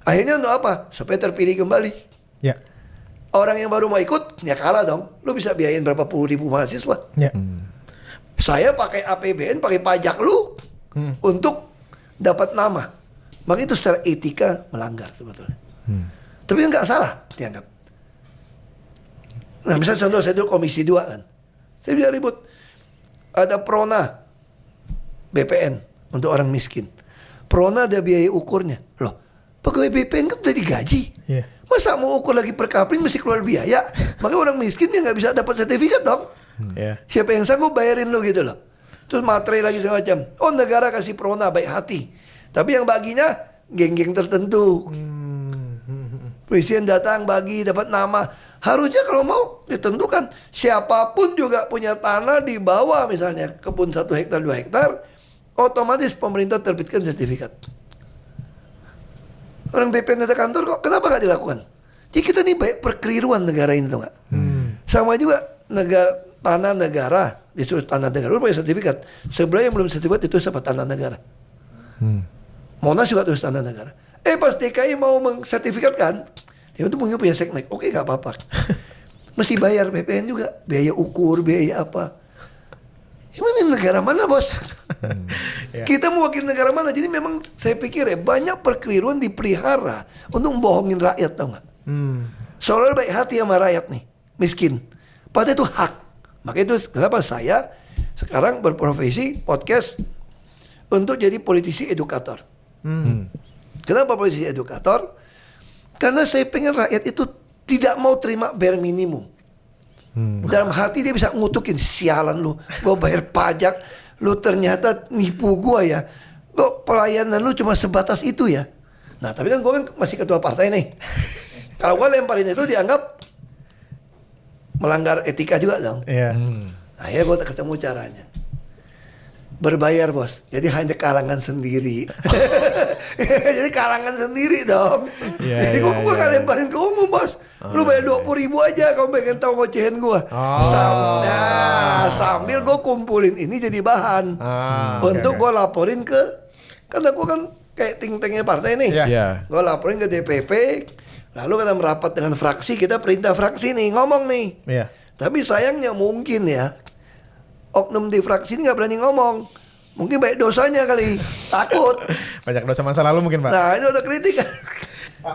Akhirnya untuk apa? Supaya terpilih kembali. Ya. Orang yang baru mau ikut, ya kalah dong. Lu bisa biayain berapa puluh ribu mahasiswa. Ya. Saya pakai APBN, pakai pajak lu untuk dapat nama. Maka itu secara etika melanggar sebetulnya. Tapi kan nggak salah dianggap. Nah misalnya contoh saya dulu Komisi 2 kan. Saya bisa ribut. Ada Prona BPN untuk orang miskin. Prona ada biaya ukurnya. Loh, pegawai BPN kan udah digaji. Iya. Masa mau ukur lagi per kapling mesti keluar biaya? Maka orang miskin dia nggak bisa dapat sertifikat dong. Iya. Siapa yang sanggup bayarin lo gitu loh. Terus materai lagi segala macam. Oh negara kasih Prona baik hati. Tapi yang baginya geng-geng tertentu. Presiden datang bagi dapat nama. Harusnya kalau mau ditentukan siapapun juga punya tanah di bawah misalnya kebun 1 hektar 2 hektar, otomatis pemerintah terbitkan sertifikat. Orang BPN ada kantor kok, kenapa nggak dilakukan? Jadi kita nih baik perkeliruan negara ini tuh nggak? Sama juga negara tanah negara disuruh tanah negara, lu punya sertifikat. Sebelah yang belum sertifikat itu siapa tanah negara? Monas juga tulis tanah negara. Pas DKI mau mengsertifikatkan, dia itu mungkin punya seknek. Oke nggak apa-apa. Mesti bayar BPN juga, biaya ukur, biaya apa. Ini negara mana bos? Kita mewakili negara mana? Jadi memang saya pikir ya banyak perkeliruan dipelihara untuk membohongin rakyat, tau nggak? Soalnya baik hati sama rakyat nih, miskin. Padahal itu hak. Maka itu kenapa saya sekarang berprofesi podcast untuk jadi politisi edukator. Kenapa politisi edukator? Karena saya pengen rakyat itu tidak mau terima bare minimum. Dalam hati dia bisa ngutukin, sialan lu, gue bayar pajak, lu ternyata nipu gue ya. Kok pelayanan lu cuma sebatas itu ya. Nah tapi kan gue kan masih ketua partai nih. Kalau gue lemparin itu dianggap melanggar etika juga dong. Iya. Akhirnya gue ketemu caranya. Berbayar bos, jadi hanya kalangan sendiri. Jadi kalangan sendiri dong. Jadi gue gak lemparin ke umum bos. Lu bayar 20.000 aja kalau pengen tahu ngocehin gue. Sambil gue kumpulin ini jadi bahan untuk gue laporin ke, karena gue kan kayak ting-tingnya partai nih. Gue laporin ke DPP. Lalu kita merapat dengan fraksi, kita perintah fraksi nih ngomong nih. Tapi sayangnya mungkin ya oknum di fraksi ini nggak berani ngomong. Mungkin baik dosanya kali, takut. Banyak dosa masa lalu mungkin Pak. Nah itu ada kritik kan.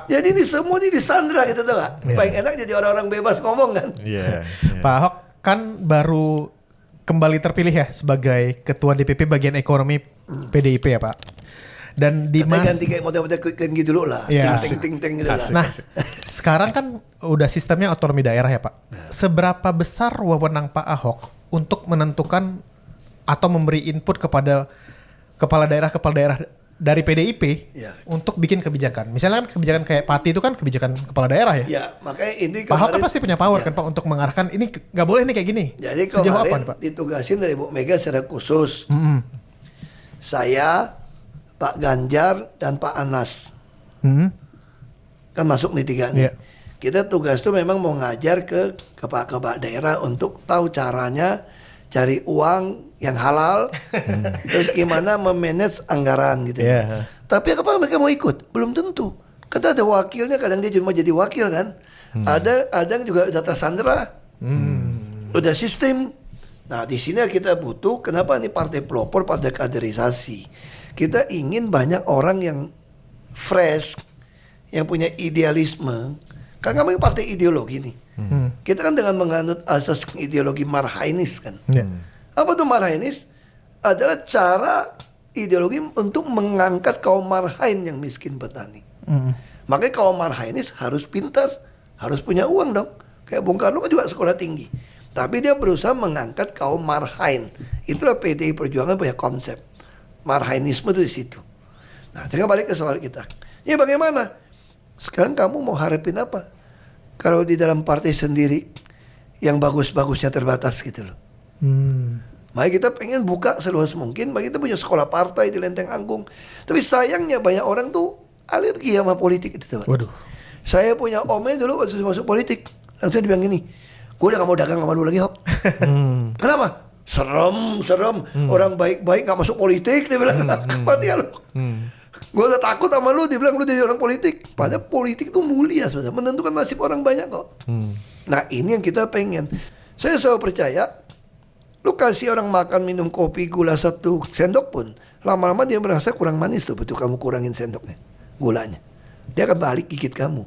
Jadi ini semua ini disandra gitu tuh gak? Paling enak jadi orang-orang bebas ngomong kan. Pak Ahok kan baru kembali terpilih ya sebagai Ketua DPP bagian ekonomi PDIP ya Pak. Dan di ganti kayak model-model kan gitu dulu lah. Ting-ting gitu lah. Nah sekarang kan udah sistemnya otonomi daerah ya Pak. Seberapa besar wewenang Pak Ahok untuk menentukan atau memberi input kepada kepala daerah dari PDIP untuk bikin kebijakan. Misalnya kan kebijakan kayak Pati itu kan kebijakan kepala daerah ya. Ya makanya ini Pak Ahok kan pasti punya power kan Pak untuk mengarahkan ini nggak boleh nih kayak gini. Jadi sejauh kemarin apa Pak? ditugasin dari Bu Mega secara khusus. Saya, Pak Ganjar dan Pak Anas kan masuk nih 3 nih. Kita tugas tuh memang mau ngajar ke kepala daerah untuk tahu caranya cari uang yang halal, terus gimana memanage anggaran gitu. Tapi apakah mereka mau ikut? Belum tentu. Kata ada wakilnya, kadang dia cuma jadi wakil kan. Ada yang juga data sandera, udah sistem. Nah di sini kita butuh. Kenapa nih partai pelopor, partai kaderisasi? Kita ingin banyak orang yang fresh, yang punya idealisme. Karena kami partai ideologi nih. Kita kan dengan menganut asas ideologi Marhainis kan. Apa tuh Marhainis? Adalah cara ideologi untuk mengangkat kaum Marhain yang miskin petani. Makanya kaum Marhainis harus pintar, harus punya uang dong. Kayak Bung Karno kan juga sekolah tinggi. Tapi dia berusaha mengangkat kaum Marhain. Itulah PDI Perjuangan punya konsep. Marhainisme itu di situ. Nah, tinggal balik ke soal kita. Ya bagaimana? Sekarang kamu mau harapin apa? Kalau di dalam partai sendiri yang bagus-bagusnya terbatas gitu loh. Makanya kita pengen buka seluas mungkin. Makanya kita punya sekolah partai di Lenteng Agung. Tapi sayangnya banyak orang tuh alergi sama politik itu. Waduh. Saya punya omnya dulu waktu masuk politik. Langsung dia bilang gini, gue udah gak mau dagang sama lu lagi Hok. Kenapa? Serem. Orang baik-baik gak masuk politik. Dia bilang, mati ya lu. Gue udah takut sama lu, dia bilang lu jadi orang politik. Padahal politik itu mulia, sudah menentukan nasib orang banyak kok. Nah ini yang kita pengen. Saya selalu percaya, lu kasih orang makan minum kopi gula 1 sendok pun lama-lama dia merasa kurang manis tuh, betul kamu kurangin sendoknya, gulanya. Dia akan balik gigit kamu.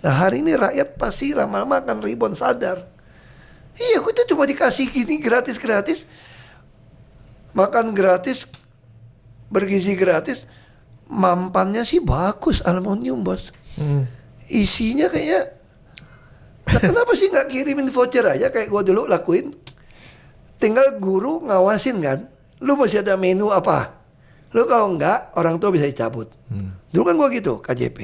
Nah hari ini rakyat pasti lama-lama akan rebound sadar. Iya, kita cuma dikasih gini gratis-gratis, makan gratis, bergizi gratis, mampannya sih bagus, aluminium bos. Isinya kayaknya, nah, kenapa sih nggak kirimin voucher aja kayak gue dulu lakuin? Tinggal guru ngawasin kan, lu masih ada menu apa? Lu kalau nggak, orang tua bisa dicabut. Dulu kan gue gitu, KJP.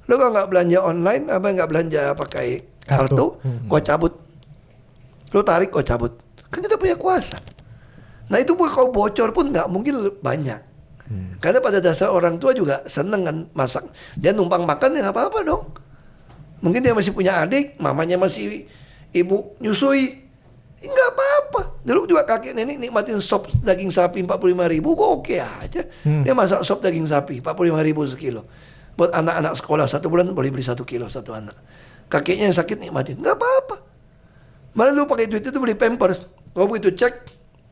Lu kalau nggak belanja online, apa nggak belanja pakai kartu, gue cabut. Lu tarik, gue cabut. Kan kita punya kuasa. Nah itu kalau bocor pun nggak mungkin banyak. Karena pada dasar orang tua juga seneng kan masak. Dia numpang makan ya nggak apa-apa dong. Mungkin dia masih punya adik, mamanya masih ibu nyusui. Nggak apa-apa. Dulu juga kakek nenek nikmatin sop daging sapi 45.000, kok oke aja. Dia masak sop daging sapi 45.000 sekilo. Buat anak-anak sekolah 1 bulan boleh beli 1 kilo satu anak. Kakeknya yang sakit nikmatin, nggak apa-apa. Malah lu pakai duit itu beli Pampers. Kalau begitu cek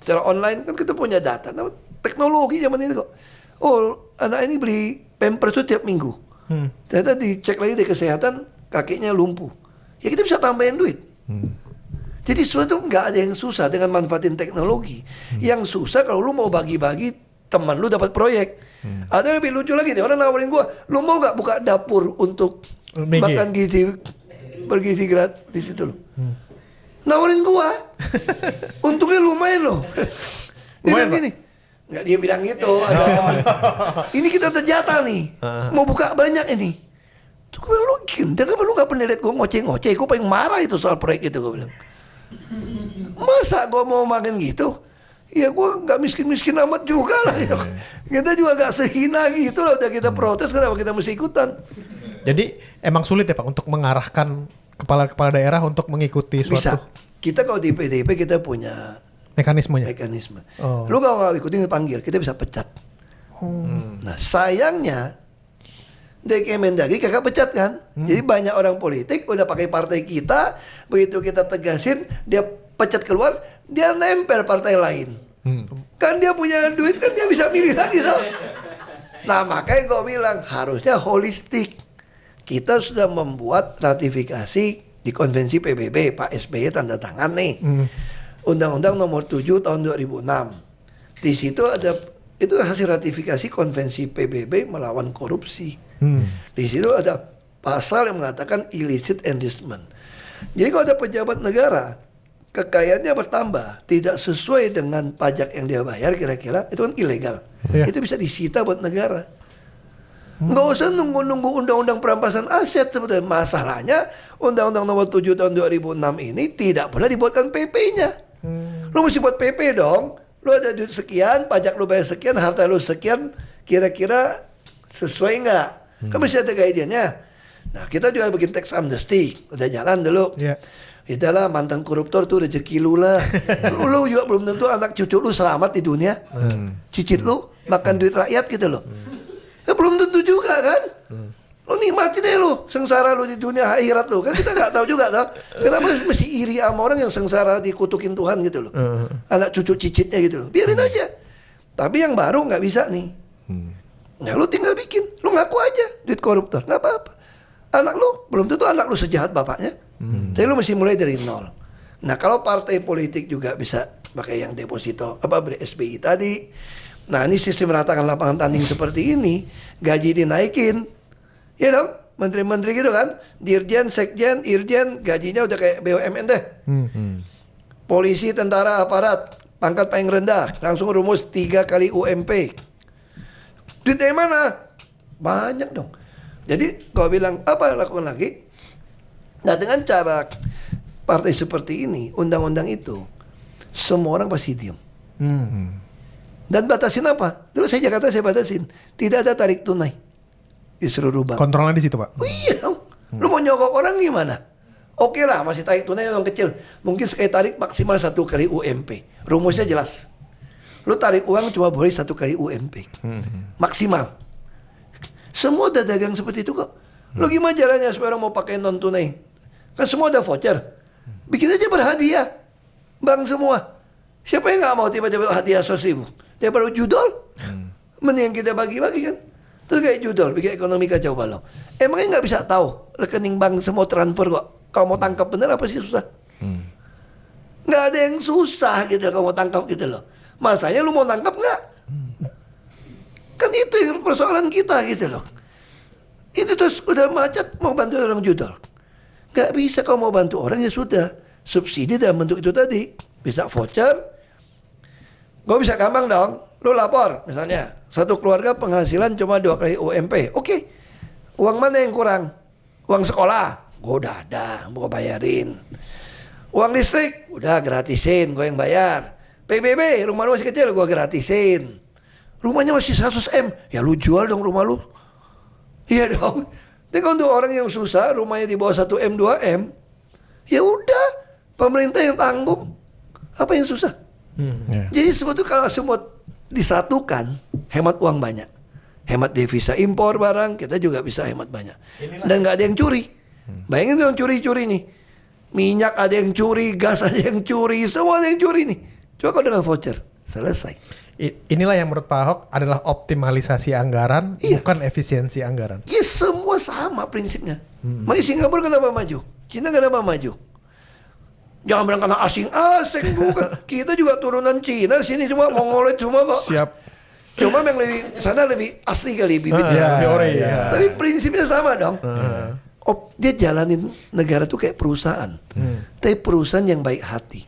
secara online kan kita punya data. Nah, teknologi zaman ini kok. Oh, anak ini beli Pampers itu tiap minggu. Ternyata dicek lagi di kesehatan, kakeknya lumpuh. Ya kita bisa tambahin duit. Jadi sesuatu nggak ada yang susah dengan manfaatin teknologi. Yang susah kalau lu mau bagi-bagi teman lu dapat proyek. Ada yang lebih lucu lagi nih, orang nawarin gua, lu mau nggak buka dapur untuk makan gizi bergizi gratis itu lo. Nawarin gua. Untungnya lumayan loh. Dia bilang gini. Nggak, dia bilang gitu. Ini kita terjata nih. Mau buka banyak ini. Tuh gue bilang, lu gila, kenapa lu gak pernah lihat gue ngoceh-ngoceh? Gue paling marah itu soal proyek itu, gue bilang. Masa gue mau makan gitu? Ya gue gak miskin-miskin amat juga lah. Ya. Kita juga gak sehina gitu lah. Udah kita protes, kenapa kita mesti ikutan? Jadi emang sulit ya Pak untuk mengarahkan kepala-kepala daerah untuk mengikuti suatu... Bisa. Kita kalau di PDIP kita punya mekanismenya. Oh. Lu kalau nggak ikutin dipanggil, kita bisa pecat. Nah sayangnya dari Kemendagri kakak pecat kan. Jadi banyak orang politik udah pakai partai kita, begitu kita tegasin dia pecat keluar, dia nempel partai lain. Kan dia punya duit kan dia bisa milih lagi loh. Nah makanya gue bilang harusnya holistik. Kita sudah membuat ratifikasi di konvensi PBB, Pak SBY tanda tangan nih. Undang-Undang nomor 7 tahun 2006. Di situ ada, itu hasil ratifikasi konvensi PBB melawan korupsi. Di situ ada pasal yang mengatakan illicit enrichment. Jadi kalau ada pejabat negara, kekayaannya bertambah, tidak sesuai dengan pajak yang dia bayar kira-kira, itu kan ilegal. Itu bisa disita buat negara. Nggak usah nunggu-nunggu undang-undang perampasan aset sebetulnya. Masalahnya undang-undang nomor 7 tahun 2006 ini tidak pernah dibuatkan PP-nya. Lu mesti buat PP dong. Lu ada duit sekian, pajak lu bayar sekian, harta lu sekian, kira-kira sesuai nggak? Kan mesti ada guidelines-nya. Nah kita juga bikin tax amnesty, udah jalan dulu. Itulah mantan koruptor tuh rezeki lu lah. Lu juga belum tentu anak cucu lu selamat di dunia. Cicit lu makan duit rakyat gitu loh. Ya belum tentu juga kan. Lu nikmatin aja lu sengsara lu di dunia akhirat lu. Kan kita gak tahu juga tau. Kenapa mesti iri sama orang yang sengsara dikutukin Tuhan gitu loh. Anak cucu cicitnya gitu loh. Biarin aja. Tapi yang baru gak bisa nih. Nah lu tinggal bikin. Lu ngaku aja duit koruptor. Gak apa-apa. Anak lu belum tentu anak lu sejahat bapaknya. Jadi lu mesti mulai dari nol. Nah kalau partai politik juga bisa pakai yang deposito beri SBY tadi. Nah ini sistem ratakan lapangan tanding seperti ini, gaji dinaikin, ya dong, menteri-menteri gitu kan, dirjen, sekjen, irjen, gajinya udah kayak BUMN deh. Polisi, tentara, aparat, pangkat paling rendah, langsung rumus 3 kali UMP. Duit dari mana? Banyak dong. Jadi kalau bilang apa lakukan lagi? Nah dengan cara partai seperti ini, undang-undang itu, semua orang pasti diam. Dan batasin apa? Dulu saya Jakarta saya batasin. Tidak ada tarik tunai di seluruh bank. Kontrolnya di situ Pak? Oh iya dong. Lu mau nyogok orang gimana? Oke lah masih tarik tunai yang kecil. Mungkin sekali tarik maksimal 1 kali UMP. Rumusnya jelas. Lu tarik uang cuma boleh 1 kali UMP. Maksimal. Semua udah dagang seperti itu kok. Lu gimana caranya supaya orang mau pakai non tunai? Kan semua ada voucher. Bikin aja berhadiah. Bank semua. Siapa yang gak mau tiba-tiba hadiah 100.000? Dia baru judol. Mending kita bagi-bagi kan. Terus kayak judul, bikin ekonomi kacau balau. Emangnya nggak bisa tahu rekening bank semua transfer kok. Kalau mau tangkap bener apa sih susah? Nggak ada yang susah gitu kalau mau tangkap gitu loh. Masanya lu mau tangkap nggak? Kan itu yang persoalan kita gitu loh. Itu terus udah macet mau bantu orang judul. Nggak bisa kalau mau bantu orang ya sudah. Subsidi dalam bentuk itu tadi. Bisa voucher. Gue bisa gampang dong. Lu lapor misalnya. Satu keluarga penghasilan cuma 2 kali UMP. Oke. Uang mana yang kurang? Uang sekolah. Gue udah ada. Gue bayarin. Uang listrik. Udah gratisin. Gue yang bayar. PBB. Rumah lu masih kecil. Gue gratisin. Rumahnya masih 100 M. Ya lu jual dong rumah lu. Iya dong. Tapi kalau untuk orang yang susah. Rumahnya di bawah 1 M 2 M. Ya udah. Pemerintah yang tanggung. Apa yang susah? Jadi sebetulnya kalau semua disatukan, hemat uang banyak, hemat devisa impor barang, kita juga bisa hemat banyak. Dan nggak ada yang curi. Bayangin yang curi-curi nih, minyak ada yang curi, gas ada yang curi, semua ada yang curi nih. Coba kalau dengan voucher, selesai. Inilah yang menurut Pak Ahok adalah optimalisasi anggaran, Iya. bukan efisiensi anggaran. Ya semua sama prinsipnya. Makanya Singapura kenapa maju? Cina kenapa maju? Jangan bilang karena asing-asing, bukan. Kita juga turunan Cina, sini cuma Mongolit semua kok. Siap. Cuma yang sana lebih asli kali bibitnya. Teori. Tapi prinsipnya sama dong. Dia jalanin negara tuh kayak perusahaan. Tapi perusahaan yang baik hati.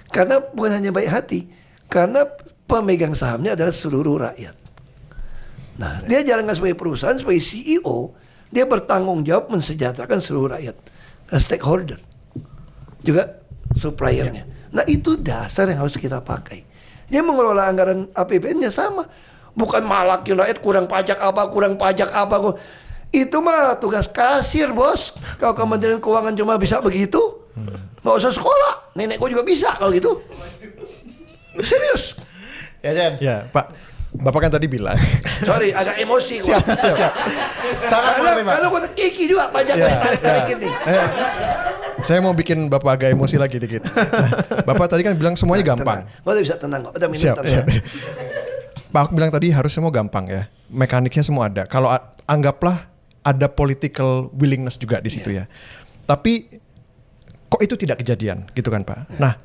Karena bukan hanya baik hati, karena pemegang sahamnya adalah seluruh rakyat. Nah, dia jalankan sebagai perusahaan, sebagai CEO, dia bertanggung jawab mensejahterakan seluruh rakyat. Stakeholder. Juga suppliernya. Nah itu dasar yang harus kita pakai. Dia mengelola anggaran APBN-nya sama. Bukan malakin rakyat kurang pajak apa. Itu mah tugas kasir bos. Kalau Kementerian Keuangan cuma bisa begitu, nggak usah sekolah. Nenek gue juga bisa kalau gitu. Serius. Ya Jen. Ya, Pak. Bapak kan tadi bilang. Sorry, agak emosi gue. Siap. Sangat mengerti Pak. Karena gue iki juga pajak gue tarik-tarikin nih. Saya mau bikin Bapak agak emosi lagi dikit. Nah, Bapak tadi kan bilang semuanya gampang. Gue udah bisa tenang kok. Udah minum Siap. tenang. Pak Ahok bilang tadi harus semua gampang ya. Mekaniknya semua ada. Kalau anggaplah ada political willingness juga di situ ya. Tapi kok itu tidak kejadian gitu kan Pak. Nah,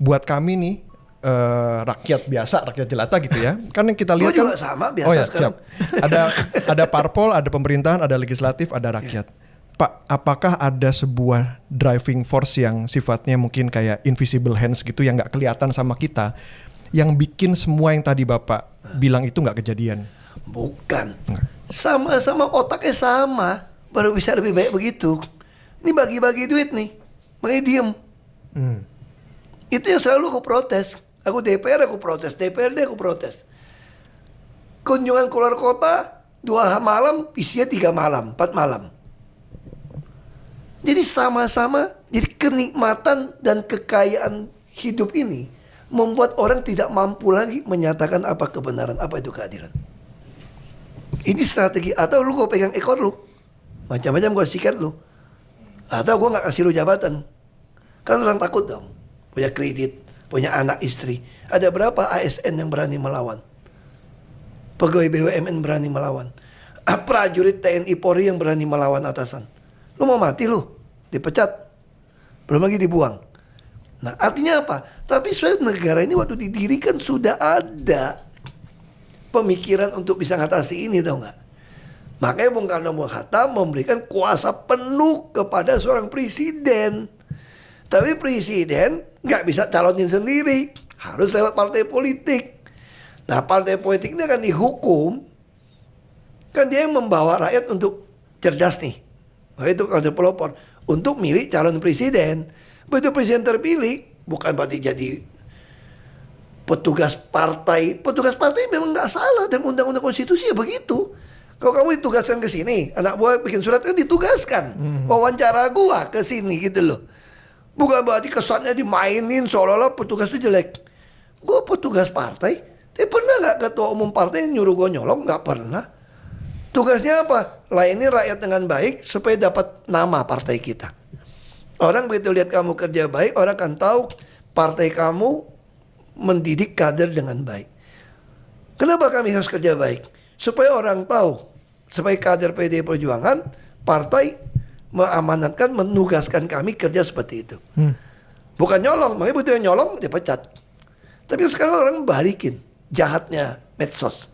buat kami nih rakyat biasa, rakyat jelata gitu ya. Kan yang kita lihat Gua juga kan sama, biasa oh ya, sekarang. siap. Ada parpol, ada pemerintahan, ada legislatif, ada rakyat. Pak, apakah ada sebuah driving force yang sifatnya mungkin kayak invisible hands gitu yang nggak kelihatan sama kita, yang bikin semua yang tadi Bapak bilang itu nggak kejadian? Bukan. Sama-sama otaknya sama. Baru bisa lebih baik begitu. Ini bagi-bagi duit nih. Makanya diem. Itu yang selalu aku protes. Aku DPR aku protes. DPRD aku protes. Kunjungan keluar kota 2 malam, isinya 3 malam, 4 malam. Jadi sama-sama. Jadi kenikmatan dan kekayaan hidup ini membuat orang tidak mampu lagi menyatakan apa kebenaran, apa itu keadilan. Ini strategi. Atau lu gue pegang ekor lu, macam-macam gue sikat lu. Atau gue gak kasih lu jabatan. Kan orang takut dong. Punya kredit, punya anak istri. Ada berapa ASN yang berani melawan? Pegawai BUMN berani melawan. Prajurit TNI Polri yang berani melawan atasan. Lu mau mati lu, dipecat. Belum lagi dibuang. Nah artinya apa? Tapi sebenarnya negara ini waktu didirikan sudah ada pemikiran untuk bisa ngatasi ini, tau gak? Makanya Bung Karno Bung Hatta memberikan kuasa penuh kepada seorang presiden. Tapi presiden nggak bisa calonin sendiri, harus lewat partai politik. Nah partai politik ini akan dihukum. Kan dia yang membawa rakyat untuk cerdas nih. Nah itu kalau pelopor untuk milih calon presiden. Begitu presiden terpilih, bukan berarti jadi petugas partai. Petugas partai memang nggak salah dalam undang-undang konstitusi ya begitu. Kalau kamu ditugaskan ke sini, anak buah bikin surat kan ditugaskan. Wawancara gua ke sini gitu loh. Bukan berarti kesannya dimainin seolah-olah petugas itu jelek. Gua petugas partai, tapi pernah nggak ketua umum partai yang nyuruh gua nyolong? Nggak pernah. Tugasnya apa? Layani rakyat dengan baik supaya dapat nama partai kita. Orang begitu lihat kamu kerja baik, orang akan tahu partai kamu mendidik kader dengan baik. Kenapa kami harus kerja baik? Supaya orang tahu, supaya kader PD Perjuangan, partai mengamanatkan, menugaskan kami kerja seperti itu. Bukan nyolong, makanya butuh yang nyolong, dia pecat. Tapi sekarang orang balikin, jahatnya medsos.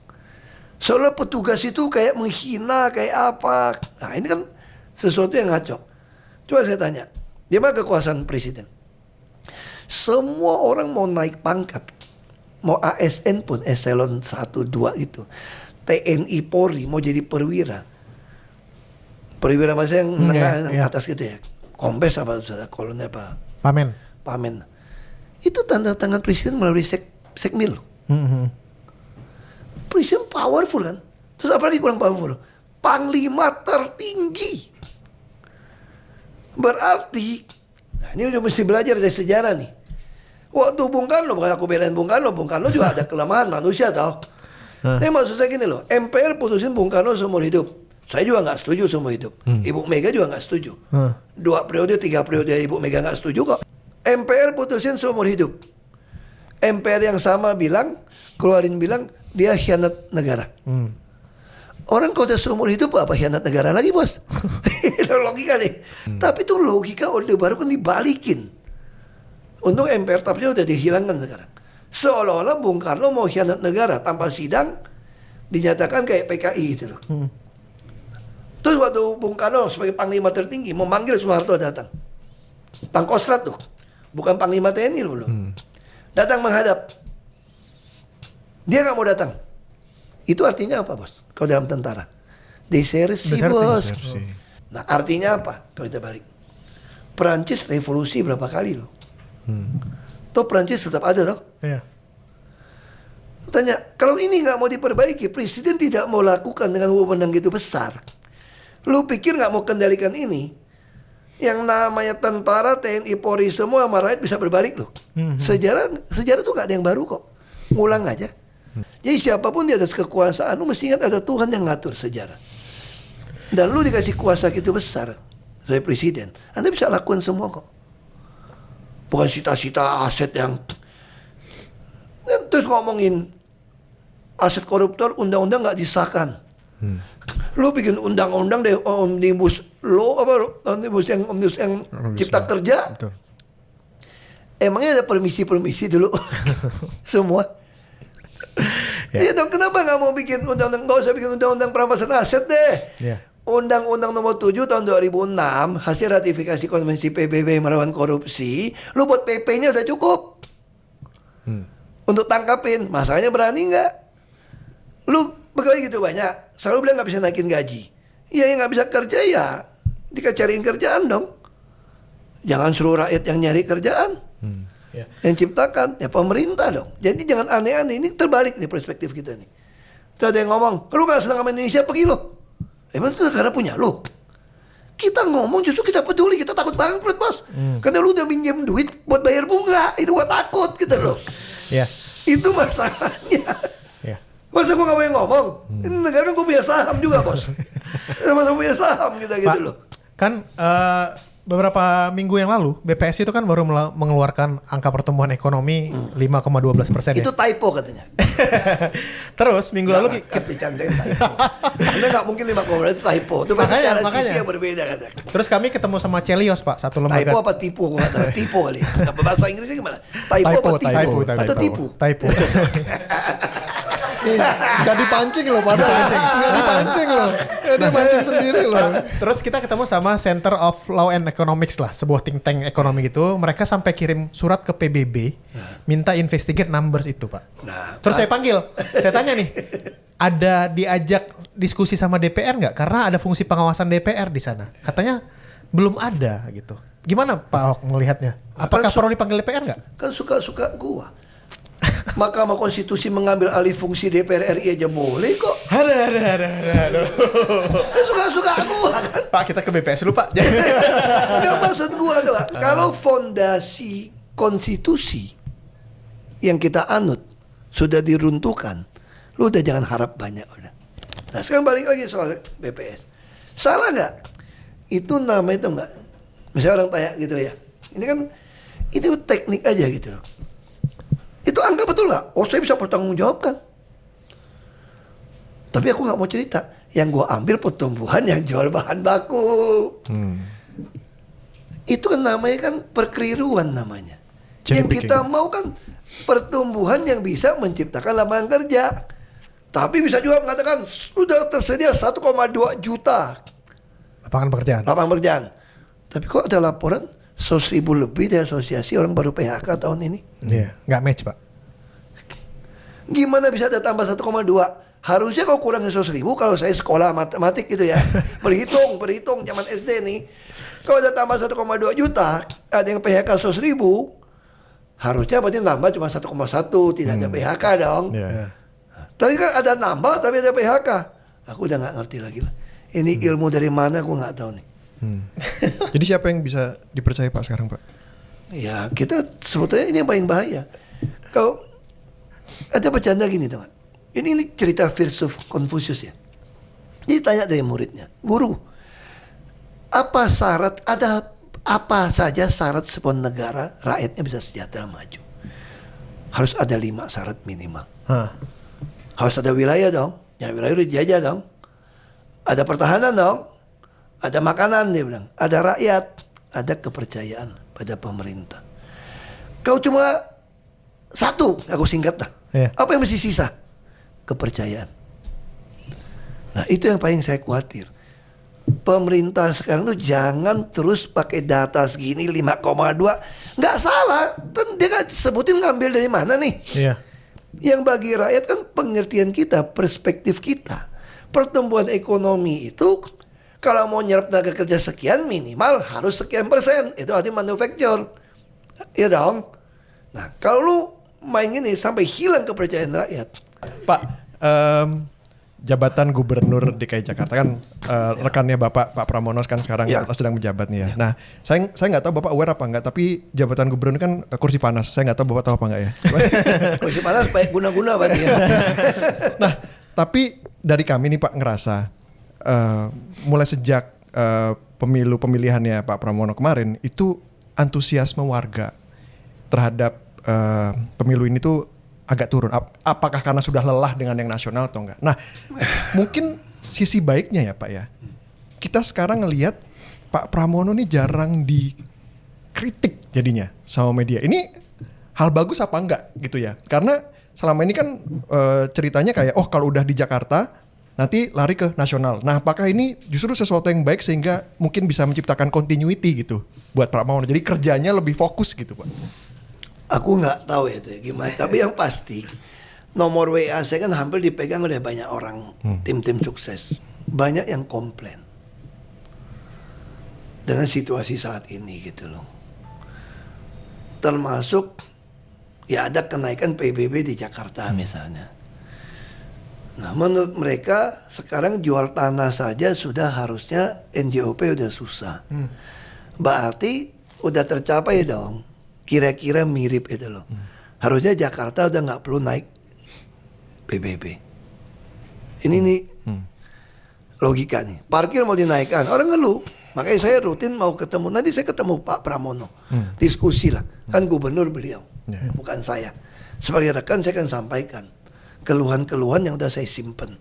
Soalnya petugas itu kayak menghina, kayak apa. Nah ini kan sesuatu yang ngaco. Coba saya tanya, di mana kekuasaan presiden? Semua orang mau naik pangkat, mau ASN pun eselon 1, 2 itu, TNI Polri mau jadi perwira. Perwira maksudnya yang menengah atas gitu ya. Kombes apa kolonel apa? Pamen. Itu tanda tangan presiden melalui sekmil. Presiden powerful kan. Terus apa lagi kurang powerful? Panglima tertinggi. Berarti, nah ini udah mesti belajar dari sejarah nih. Waktu Bung Karno, bukan aku belain Bung Karno juga ada kelemahan manusia tau. Tapi maksud saya gini loh, MPR putusin Bung Karno seumur hidup. Saya juga nggak setuju seumur hidup. Ibu Mega juga nggak setuju. 2 periode, 3 periode Ibu Mega nggak setuju kok. MPR putusin seumur hidup. MPR yang sama keluarin bilang dia khianat negara. Orang kalau udah seumur hidup apa khianat negara lagi bos? Itu logika nih. Tapi itu logika Orde Baru kan dibalikin. Untung MPR tapnya udah dihilangkan sekarang. Seolah-olah Bung Karno mau khianat negara tanpa sidang dinyatakan kayak PKI gitu loh. Terus waktu Bung Karno sebagai Panglima tertinggi memanggil Soeharto datang. Pangkostrat tuh, bukan Panglima TNI loh. Datang menghadap. Dia nggak mau datang. Itu artinya apa bos? Kalau dalam tentara, desersi bos. Nah artinya apa? Kalau kita balik, Perancis revolusi berapa kali loh? Toh Perancis tetap ada loh. Iya. Tanya, kalau ini nggak mau diperbaiki, presiden tidak mau lakukan dengan wewenang gitu besar. Lu pikir nggak mau kendalikan ini? Yang namanya tentara, TNI, Polri semua sama rakyat bisa berbalik loh. Sejarah tuh nggak ada yang baru kok. Ngulang aja. Jadi siapapun di atas kekuasaan, lu mesti ingat ada Tuhan yang ngatur sejarah. Dan lu dikasih kuasa gitu besar sebagai presiden, Anda bisa lakukan semua kok. Bukan sita-sita aset yang terus ngomongin aset koruptor, undang-undang nggak disahkan. Lu bikin undang-undang deh, omnibus law omnibus yang cipta kerja. Betul. Emangnya ada permisi dulu semua. Iya dong, kenapa nggak mau bikin undang-undang? Nggak usah bikin undang-undang perampasan aset deh. Undang-Undang nomor 7 tahun 2006 hasil ratifikasi konvensi PBB melawan korupsi, lu buat PP-nya udah cukup. Untuk tangkapin, masalahnya berani nggak? Lu pegawai gitu banyak, selalu bilang nggak bisa naikin gaji. Iya yang nggak bisa kerja ya, dicariin kerjaan dong. Jangan suruh rakyat yang nyari kerjaan. Yang ciptakan ya pemerintah dong. Jadi jangan aneh-aneh. Ini terbalik nih perspektif kita nih. Tuh ada yang ngomong, lu gak senang sama Indonesia pergi lo. Emang itu negara punya lo. Kita ngomong justru kita peduli, kita takut bangkrut bos. Karena lu udah minjem duit buat bayar bunga, itu gua takut gitu loh. Itu masalahnya. Masa gua gak boleh ngomong? Ini negara kan gua punya saham juga bos. Masa punya saham kita gitu loh. Kan beberapa minggu yang lalu BPS itu kan baru mengeluarkan angka pertumbuhan ekonomi 5,12% Itu typo katanya. Terus minggu lalu cantik typo. Anda nggak mungkin 5,12 itu typo. Itu cara sisi yang berbeda katanya. Terus kami ketemu sama Celios Pak, satu lembaga. Typo apa tipu? Gua nggak tahu. Tipu kali. Apa bahasa Inggrisnya gimana? Typo apa tipu? Atau tipu? Typo. Gak dipancing loh padahal. Gak dipancing loh. Dia mancing sendiri loh. Terus kita ketemu sama Center of Law and Economics lah, sebuah think tank ekonomi gitu. Mereka sampai kirim surat ke PBB minta investigate numbers itu Pak. Terus saya panggil, saya tanya nih, ada diajak diskusi sama DPR nggak? Karena ada fungsi pengawasan DPR di sana. Katanya belum ada gitu. Gimana Pak Ahok melihatnya? Apakah perlu dipanggil DPR nggak? Kan suka-suka gua. Mahkamah Konstitusi mengambil alih fungsi DPR RI aja boleh kok. Aduh. Suka-suka gua kan. Pak kita ke BPS dulu Pak. Nggak maksud gua tuh. Kalau fondasi konstitusi yang kita anut sudah diruntuhkan, lu udah jangan harap banyak udah. Nah sekarang balik lagi soal BPS. Salah nggak? Itu namanya itu nggak? Misalnya orang tanya gitu ya. Ini kan itu teknik aja gitu loh. Itu angka betul nggak? Oh saya bisa bertanggung jawabkan. Tapi aku nggak mau cerita. Yang gue ambil pertumbuhan yang jual bahan baku. Itu kan namanya kan perkeliruan namanya. Cherry Yang picking. kita mau kan pertumbuhan yang bisa menciptakan lapangan kerja. Tapi bisa juga mengatakan sudah tersedia 1,2 juta Lapangan pekerjaan. lapangan pekerjaan. Tapi kok ada laporan 100.000 lebih dari asosiasi orang baru PHK tahun ini. Iya, nggak match Pak. Gimana bisa ada tambah 1,2? Harusnya kalau kurang 100.000 kalau saya sekolah matematik gitu ya. berhitung zaman SD nih. Kalau ada tambah 1,2 juta, ada yang PHK 100.000, harusnya berarti nambah cuma 1,1, tidak ada PHK dong. Iya. Tapi kan ada nambah tapi ada PHK. Aku udah nggak ngerti lagi lah. Ini ilmu dari mana aku nggak tahu nih. Jadi siapa yang bisa dipercaya Pak sekarang Pak? Ya kita sebetulnya ini yang paling bahaya. Kalau ada bercanda gini dong. Ini cerita filsuf Konfusius ya. Jadi tanya dari muridnya, guru, apa saja syarat sebuah negara rakyatnya bisa sejahtera maju? Harus ada 5 syarat minimal. Harus ada wilayah dong, ya wilayah udah dijajah dong. Ada pertahanan dong, ada makanan dia bilang, ada rakyat, ada kepercayaan pada pemerintah. Kau cuma satu, aku singkat lah. Iya. Apa yang masih sisa? Kepercayaan. Nah itu yang paling saya khawatir. Pemerintah sekarang tuh jangan terus pakai data segini 5,2. Nggak salah, kan dia nggak sebutin ngambil dari mana nih. Iya. Yang bagi rakyat kan pengertian kita, perspektif kita. Pertumbuhan ekonomi itu kalau mau nyerap tenaga kerja sekian minimal harus sekian persen. Itu artinya manufacture. Iya dong. Nah kalau lu main gini sampai hilang kepercayaan rakyat. Pak, jabatan Gubernur DKI Jakarta kan rekannya Bapak Pak Pramono kan sekarang Ya. sedang menjabat nih ya. Nah, saya nggak tahu Bapak aware apa enggak, tapi jabatan Gubernur kan kursi panas. Saya nggak tahu Bapak tahu apa enggak ya. Kursi panas baik guna-guna berarti ya. Nah, tapi dari kami nih Pak ngerasa mulai sejak pemilihannya Pak Pramono kemarin itu antusiasme warga terhadap pemilu ini tuh agak turun. Apakah karena sudah lelah dengan yang nasional atau enggak? Nah, mungkin sisi baiknya ya Pak ya. Kita sekarang ngelihat Pak Pramono nih jarang dikritik jadinya sama media. Ini hal bagus apa enggak gitu ya? Karena selama ini kan ceritanya kayak kalau udah di Jakarta nanti lari ke nasional. Nah, apakah ini justru sesuatu yang baik sehingga mungkin bisa menciptakan continuity gitu buat Pak Pramono. Jadi kerjanya lebih fokus gitu Pak. Aku nggak tahu ya itu gimana. Tapi yang pasti nomor WA saya kan hampir dipegang oleh banyak orang, tim-tim sukses. Banyak yang komplain dengan situasi saat ini gitu loh. Termasuk ya ada kenaikan PBB di Jakarta misalnya. Nah menurut mereka sekarang jual tanah saja sudah harusnya NJOP udah susah. Berarti udah tercapai dong. Kira-kira mirip itu loh. Harusnya Jakarta udah nggak perlu naik PBB. Ini nih logika nih. Parkir mau dinaikkan, orang ngeluh. Makanya saya rutin mau ketemu. Nanti saya ketemu Pak Pramono. Diskusi lah. Kan gubernur beliau, bukan saya. Sebagai rekan saya akan sampaikan keluhan-keluhan yang udah saya simpen.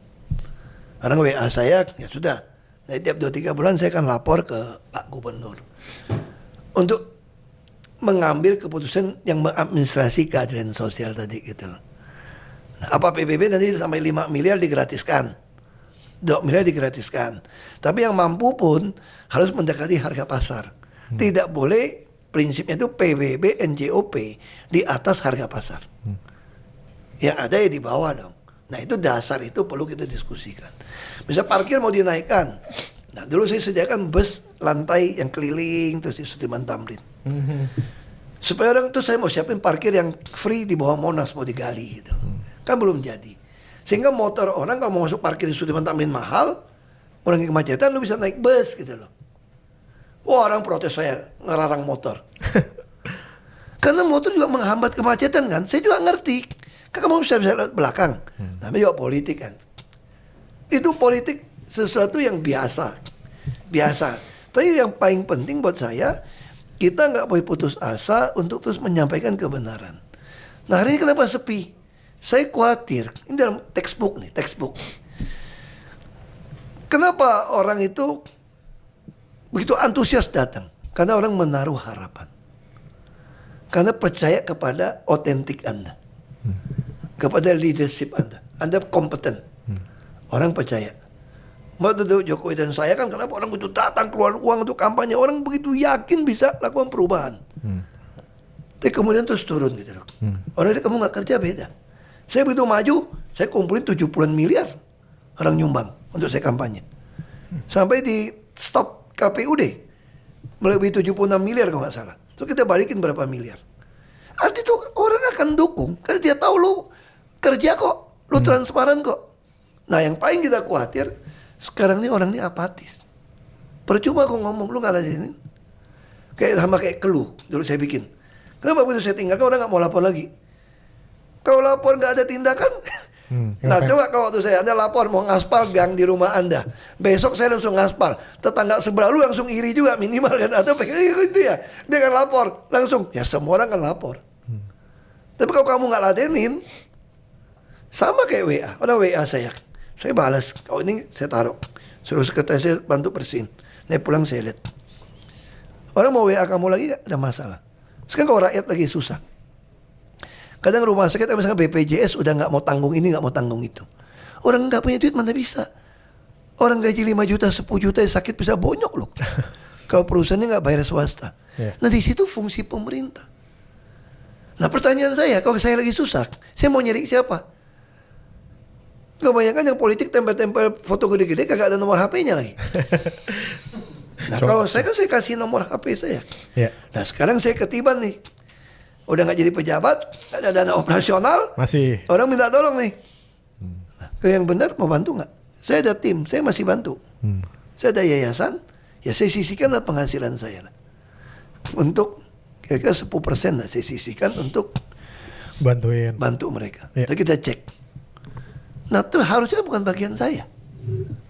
Orang WA saya, ya sudah. Nah, tiap 2-3 bulan saya akan lapor ke Pak Gubernur. Untuk mengambil keputusan yang mengadministrasi keadilan sosial tadi gitu loh. Nah, apa PBB nanti sampai 5 miliar digratiskan. 2 miliar digratiskan. Tapi yang mampu pun harus mendekati harga pasar. Tidak boleh prinsipnya itu PBB NJOP di atas harga pasar. Yang ada ya di bawah dong. Nah itu dasar itu perlu kita diskusikan. Misal parkir mau dinaikkan. Nah dulu saya sediakan bus lantai yang keliling terus di Sudirman Tamrin. Supaya orang tuh saya mau siapin parkir yang free di bawah Monas mau digali gitu. Kan belum jadi. Sehingga motor orang kalau mau masuk parkir di Sudirman Tamrin mahal, orang yang kemacetan lu bisa naik bus gitu loh. Wah orang protes saya ngelarang motor. Karena motor juga menghambat kemacetan kan. Saya juga ngerti. Kan kamu bisa lewat belakang. Namanya juga politik kan. Itu politik sesuatu yang biasa. Tapi yang paling penting buat saya, kita nggak boleh putus asa untuk terus menyampaikan kebenaran. Nah hari ini kenapa sepi? Saya khawatir. Ini dalam textbook. Kenapa orang itu begitu antusias datang? Karena orang menaruh harapan. Karena percaya kepada otentik Anda. Kepada leadership Anda. Anda kompeten. Orang percaya. Waktu itu Jokowi dan saya kan kenapa orang begitu datang keluar uang untuk kampanye. Orang begitu yakin bisa lakukan perubahan. Tapi kemudian terus turun gitu loh. Orang itu kamu gak kerja beda. Saya begitu maju, saya kumpulin 70-an miliar orang nyumbang untuk saya kampanye. Sampai di stop KPUD melebihi 76 miliar kalau nggak salah. Terus kita balikin berapa miliar. Arti itu orang akan dukung karena dia tahu lu kerja kok, lu transparan kok. Nah yang paling kita khawatir sekarang ini orang ini apatis. Percuma aku ngomong lu nggak ladenin. Kayak sama kayak keluh dulu saya bikin. Kenapa begitu saya tinggalkan orang nggak mau lapor lagi? Kalau lapor nggak ada tindakan. Nah coba kalau waktu saya Anda lapor mau ngaspal gang di rumah Anda, besok saya langsung ngaspal, tetangga sebelah lu langsung iri juga minimal kan, atau gitu ya, dia kan lapor langsung, ya semua orang kan lapor. Tapi kalau kamu nggak ladenin, sama kayak WA, orang WA saya balas, kalau ini saya taruh, suruh sekretaris saya bantu bersihin, nih pulang saya lihat, orang mau WA kamu lagi nggak ada masalah. Sekarang kalau rakyat lagi susah. Kadang rumah sakit misalnya BPJS udah nggak mau tanggung ini, nggak mau tanggung itu. Orang nggak punya duit mana bisa. Orang gaji 5 juta, 10 juta sakit bisa bonyok loh. Kalau perusahaannya nggak bayar swasta. Nah di situ fungsi pemerintah. Nah pertanyaan saya, kalau saya lagi susah, saya mau nyari siapa? Kebanyakan yang politik tempel-tempel foto gede-gede kagak ada nomor HP-nya lagi. Nah kalau saya kan saya kasih nomor HP saya. Nah sekarang saya ketiban nih. Udah nggak jadi pejabat, ada dana operasional, masih orang minta tolong nih. Nah, yang benar mau bantu nggak? Saya ada tim, saya masih bantu. Saya ada yayasan, ya saya sisihkanlah penghasilan saya lah. Untuk kira-kira 10% lah saya sisihkan untuk bantu mereka. Jadi kita cek. Nah itu harusnya bukan bagian saya,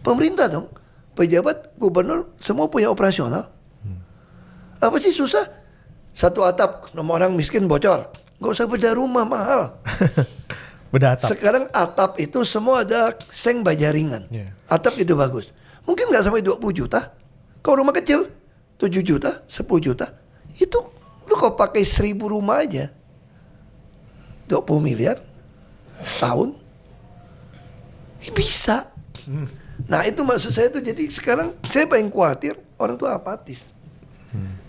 pemerintah dong, pejabat, gubernur, semua punya operasional. Apa sih susah? Satu atap, nomor orang miskin bocor. Gak usah beda rumah, mahal. beda atap. Sekarang atap itu semua ada seng baja ringan. Atap itu bagus. Mungkin gak sampai 20 juta. Kalau rumah kecil, 7 juta, 10 juta. Itu lu kalau pakai 1000 rumah aja, 20 miliar setahun. Bisa. Nah itu maksud saya tuh, jadi sekarang saya paling khawatir orang tuh apatis.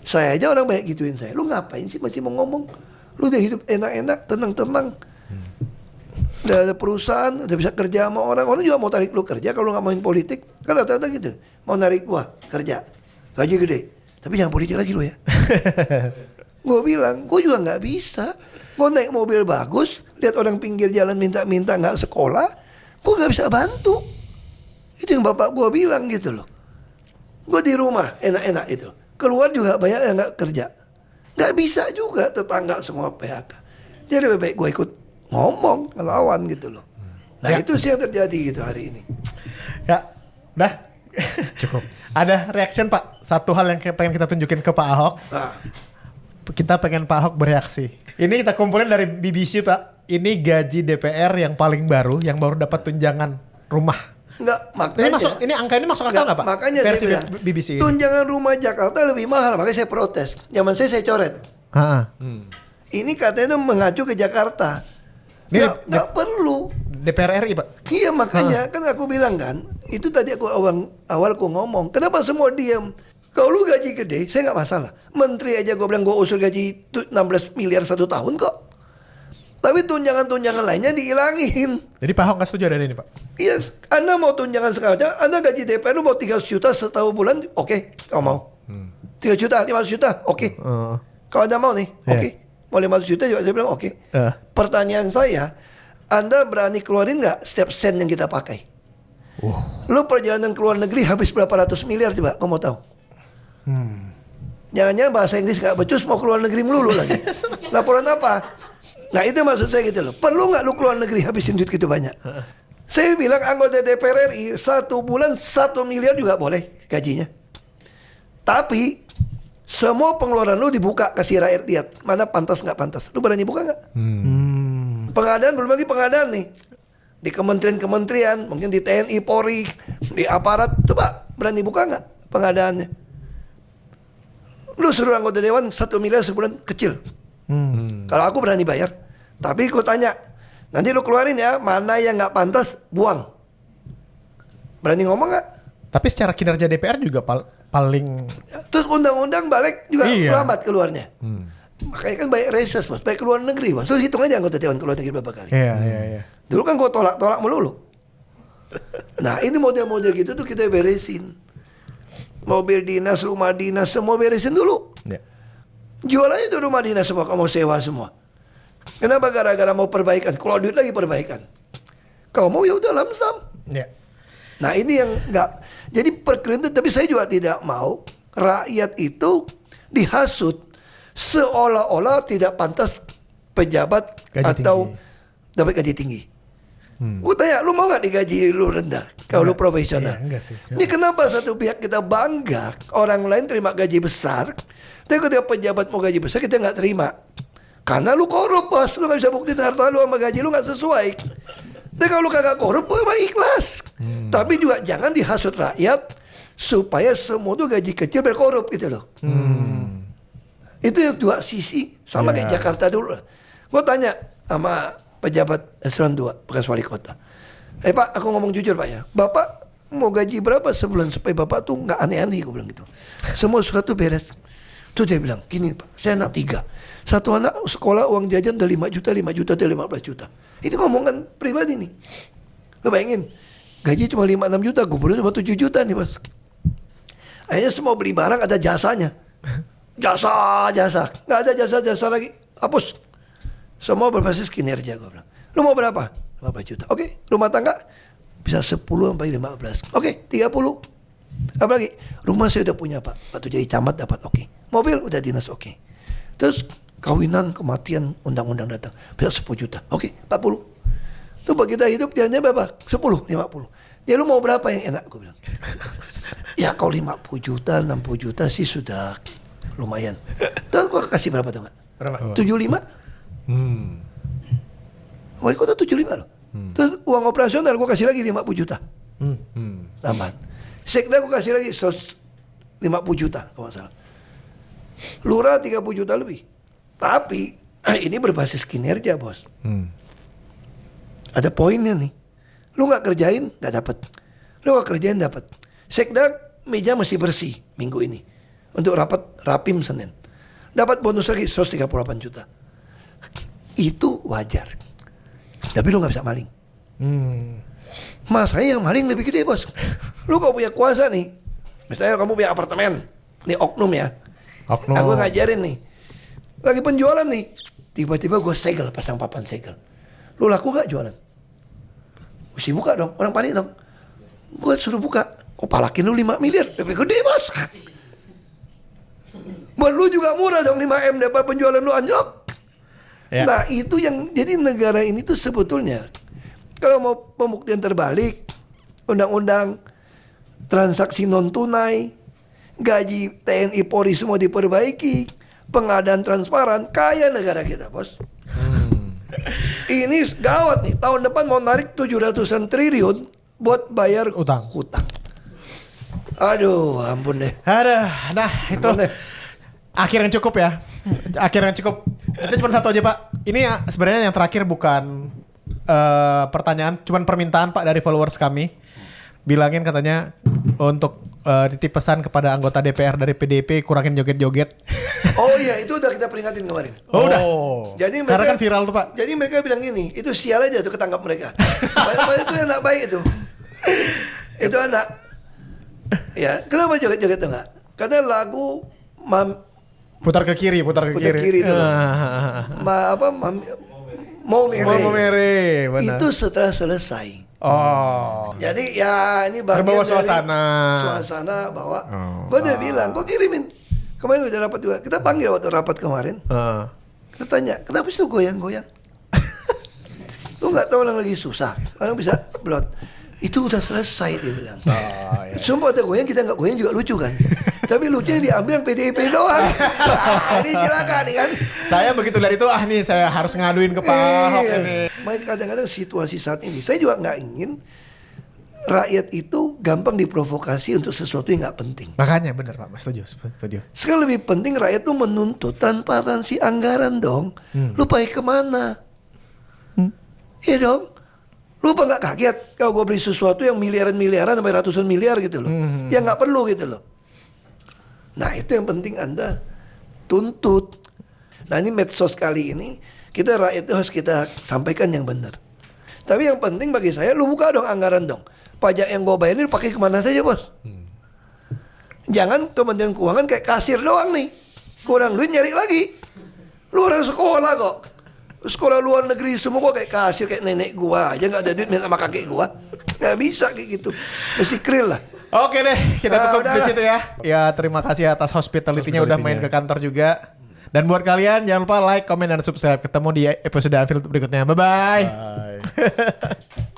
Saya aja orang banyak gituin saya. Lu ngapain sih masih mau ngomong? Lu udah hidup enak-enak, tenang-tenang. Udah ada perusahaan, udah bisa kerja sama orang. Orang juga mau tarik lu kerja kalau nggak main politik. Kan rata-rata gitu. Mau narik gua kerja, gaji gede. Tapi jangan politik lagi lu ya. Gue bilang, gue juga nggak bisa. Gue naik mobil bagus, lihat orang pinggir jalan minta-minta nggak sekolah, gue nggak bisa bantu. Itu yang bapak gue bilang gitu loh. Gue di rumah enak-enak itu. Keluar juga banyak yang nggak kerja, nggak bisa juga, tetangga semua PHK. Jadi lebih baik gue ikut ngomong, ngelawan gitu loh. Nah itu sih yang terjadi gitu hari ini. Ya, udah cukup. Ada reaction Pak, satu hal yang pengen kita tunjukin ke Pak Ahok. Kita pengen Pak Ahok bereaksi. Ini kita kumpulin dari BBC Pak. Ini gaji DPR yang paling baru, yang baru dapat tunjangan rumah. Enggak, makanya ini angka ini masuk akal nggak Pak? Makanya versi saya bilang, BBC ini. tunjangan rumah Jakarta lebih mahal, makanya saya protes. Zaman saya coret. Ini katanya mengacu ke Jakarta. Nggak perlu. DPR RI Pak. Iya makanya kan aku bilang kan, itu tadi aku awal aku ngomong. Kenapa semua diam? Kalau lu gaji gede, saya nggak masalah. Menteri aja gue bilang gue usul gaji 16 miliar 1 tahun kok. Tapi tunjangan-tunjangan lainnya dihilangin. Jadi Pak Ahok nggak setuju ada ini Pak? Iya, Anda mau tunjangan sekarang, Anda gaji DPR lu mau 300 juta setahun bulan, oke, kau mau. 3 juta, 500 juta, oke. Kalau Anda mau nih, oke. Mau 500 juta juga saya bilang oke. Pertanyaan saya, Anda berani keluarin nggak setiap sen yang kita pakai? Lu perjalanan ke luar negeri habis berapa ratus miliar coba, kau mau tahu? Jangan-jangan bahasa Inggris nggak becus, mau ke luar negeri melulu lagi. Laporan apa? Nah itu maksud saya gitu loh. Perlu nggak lu keluar negeri habisin duit gitu banyak? Saya bilang anggota DPR RI 1 bulan 1 miliar juga boleh gajinya. Tapi semua pengeluaran lu dibuka, kasih rakyat lihat mana pantas nggak pantas. Lu berani buka nggak? Pengadaan, belum lagi pengadaan nih. di kementerian-kementerian, mungkin di TNI, Polri, di aparat, coba berani buka nggak pengadaannya? Lu suruh anggota dewan 1 miliar sebulan kecil. Kalau aku berani bayar, tapi aku tanya, nanti lu keluarin ya, mana yang nggak pantas, buang. Berani ngomong nggak? Tapi secara kinerja DPR juga paling Terus undang-undang balik juga Iya. lambat keluarnya. Makanya kan banyak reses bos, baik keluar negeri bos. Terus hitung aja anggota dewan keluar negeri berapa kali. iya. Dulu kan gue tolak melulu. Nah ini model-model gitu tuh kita beresin. Mobil dinas, rumah dinas, semua beresin dulu. Ya. Jual aja tuh rumah dinas semua, kamu sewa semua. Kenapa gara-gara mau perbaikan? Kalau duit lagi perbaikan. Kalau mau ya udah lamsam. Ya. Nah ini yang enggak. Jadi perkeringan, tapi saya juga tidak mau rakyat itu dihasut seolah-olah tidak pantas pejabat Gaji atau tinggi. dapat gaji tinggi. Gue tanya, lu mau nggak digaji lu rendah kalau lu profesional? Iya, enggak sih. Ini kenapa satu pihak kita bangga orang lain terima gaji besar, tapi ketika pejabat mau gaji besar kita nggak terima. Karena lu korup bos, lu nggak bisa buktiin harta lu sama gaji lu nggak sesuai. Tapi kalau lu kagak korup, gue mah ikhlas. Tapi juga jangan dihasut rakyat supaya semua tuh gaji kecil berkorup gitu loh. Itu yang dua sisi, sama kayak Jakarta dulu. Gue tanya sama pejabat eselon 2 bekas wali kota. Pak, aku ngomong jujur Pak ya. Bapak mau gaji berapa sebulan supaya Bapak tuh nggak aneh-aneh, gue bilang gitu. Semua surat tuh beres. Tuh dia bilang, gini Pak, saya anak 3. Satu anak sekolah uang jajan udah 5 juta, 5 juta, udah 15 juta. Ini ngomongan pribadi nih. Lo bayangin, gaji cuma 5-6 juta, gubernur cuma 7 juta nih Mas. Akhirnya semua beli barang ada jasanya. Jasa. Nggak ada jasa-jasa lagi. Hapus. Semua berbasis kinerja, gue bilang. Lu mau berapa? 15 juta. Oke. Rumah tangga bisa 10 sampai 15. Oke, 30. Apalagi rumah saya udah punya Pak. Waktu jadi camat dapat oke. Mobil udah dinas oke. Terus kawinan, kematian, undang-undang datang bisa 10 juta. Oke, 40. Tuh Pak kita hidup jalannya berapa? 10, 50. Ya lu mau berapa yang enak, gue bilang. Ya kalau 50 juta, 60 juta sih sudah lumayan. Tuh gue kasih berapa tuh nggak? Berapa? 75. Wali kota 75 loh. Terus uang operasional gue kasih lagi 50 juta. Tambahan. Sekda gue kasih lagi 50 juta kalau nggak salah. Lurah 30 juta lebih. Tapi ini berbasis kinerja bos. Ada poinnya nih. Lu nggak kerjain nggak dapat. Lu nggak kerjain dapat. Sekda meja mesti bersih minggu ini untuk rapat rapim Senin. Dapat bonus lagi 138 juta. Itu wajar. Tapi lu gak bisa maling. Masanya yang maling lebih gede bos. Lu kalau punya kuasa nih, misalnya kamu punya apartemen, nih oknum ya. Oknum. Aku ngajarin nih, lagi penjualan nih, tiba-tiba gue segel, pasang papan segel. Lu laku gak jualan? Mesti buka dong, orang panik dong. Gue suruh buka, kok palakin lu 5 miliar, lebih gede bos. Buat lu juga murah dong 5M dapat penjualan lu anjlok. Ya. Nah itu yang jadi negara ini tuh sebetulnya kalau mau pembuktian terbalik, undang-undang transaksi non tunai, gaji TNI Polri semua diperbaiki, pengadaan transparan, kaya negara kita bos. Ini gawat nih, tahun depan mau narik 700-an triliun buat bayar Utang. Aduh ampun deh. Ada, nah itu Ampun deh. akhir yang cukup ya. Akhir yang cukup. Itu cuma satu aja Pak. Ini sebenarnya yang terakhir bukan pertanyaan, cuman permintaan Pak dari followers kami. Bilangin katanya untuk titip pesan kepada anggota DPR dari PDIP kurangin joget-joget. Oh iya itu udah kita peringatin kemarin. Oh, udah. Jadi Karena kan viral tuh Pak. Jadi mereka bilang gini, itu sial aja tuh ketangkap mereka. Padahal itu anak baik itu. Itu anak. Ya, kenapa joget-joget tuh enggak? Karena lagu Putar ke kiri itu. itu loh. Mau Mau mere, benar. itu setelah selesai. Oh. Jadi ya ini bagian Terbawa dari suasana. suasana bahwa gue udah bilang, gue kirimin. Kemarin udah rapat juga. Kita panggil waktu rapat kemarin. Kita tanya, kenapa sih lu goyang-goyang? Lu nggak tahu orang lagi susah, orang bisa blot. Itu udah selesai dia bilang. Sumpah ada goyang, kita nggak goyang juga lucu kan. Tapi lucunya diambil yang PDIP doang. Ini celaka nih kan. Saya begitu lihat itu nih saya harus ngaduin ke Pak Ahok Iya. ini. Makanya kadang-kadang situasi saat ini, saya juga nggak ingin rakyat itu gampang diprovokasi untuk sesuatu yang nggak penting. Makanya benar Pak, setuju. Sekarang lebih penting rakyat tuh menuntut transparansi anggaran dong. Lu pakai kemana? Iya dong. Lu apa nggak kaget kalau gue beli sesuatu yang miliaran sampai ratusan miliar gitu loh. Yang nggak perlu gitu loh. Nah itu yang penting Anda tuntut. Nah ini medsos kali ini, kita rakyat itu harus kita sampaikan yang benar. Tapi yang penting bagi saya, lu buka dong anggaran dong. Pajak yang gue bayar ini pakai kemana saja bos. Jangan Kementerian Keuangan kayak kasir doang nih. Kurang duit nyari lagi. Lu orang sekolah kok. Sekolah luar negeri semua kok kayak kasir, kayak nenek gua aja nggak ada duit minta sama kakek gua. Nggak bisa kayak gitu. Mesti clear lah. Oke deh, kita tutup di udahlah. situ ya. Ya terima kasih atas hospitality-nya udah main ke kantor juga. Dan buat kalian jangan lupa like, comment, dan subscribe. Ketemu di episode Anfield berikutnya. Bye-bye. Bye.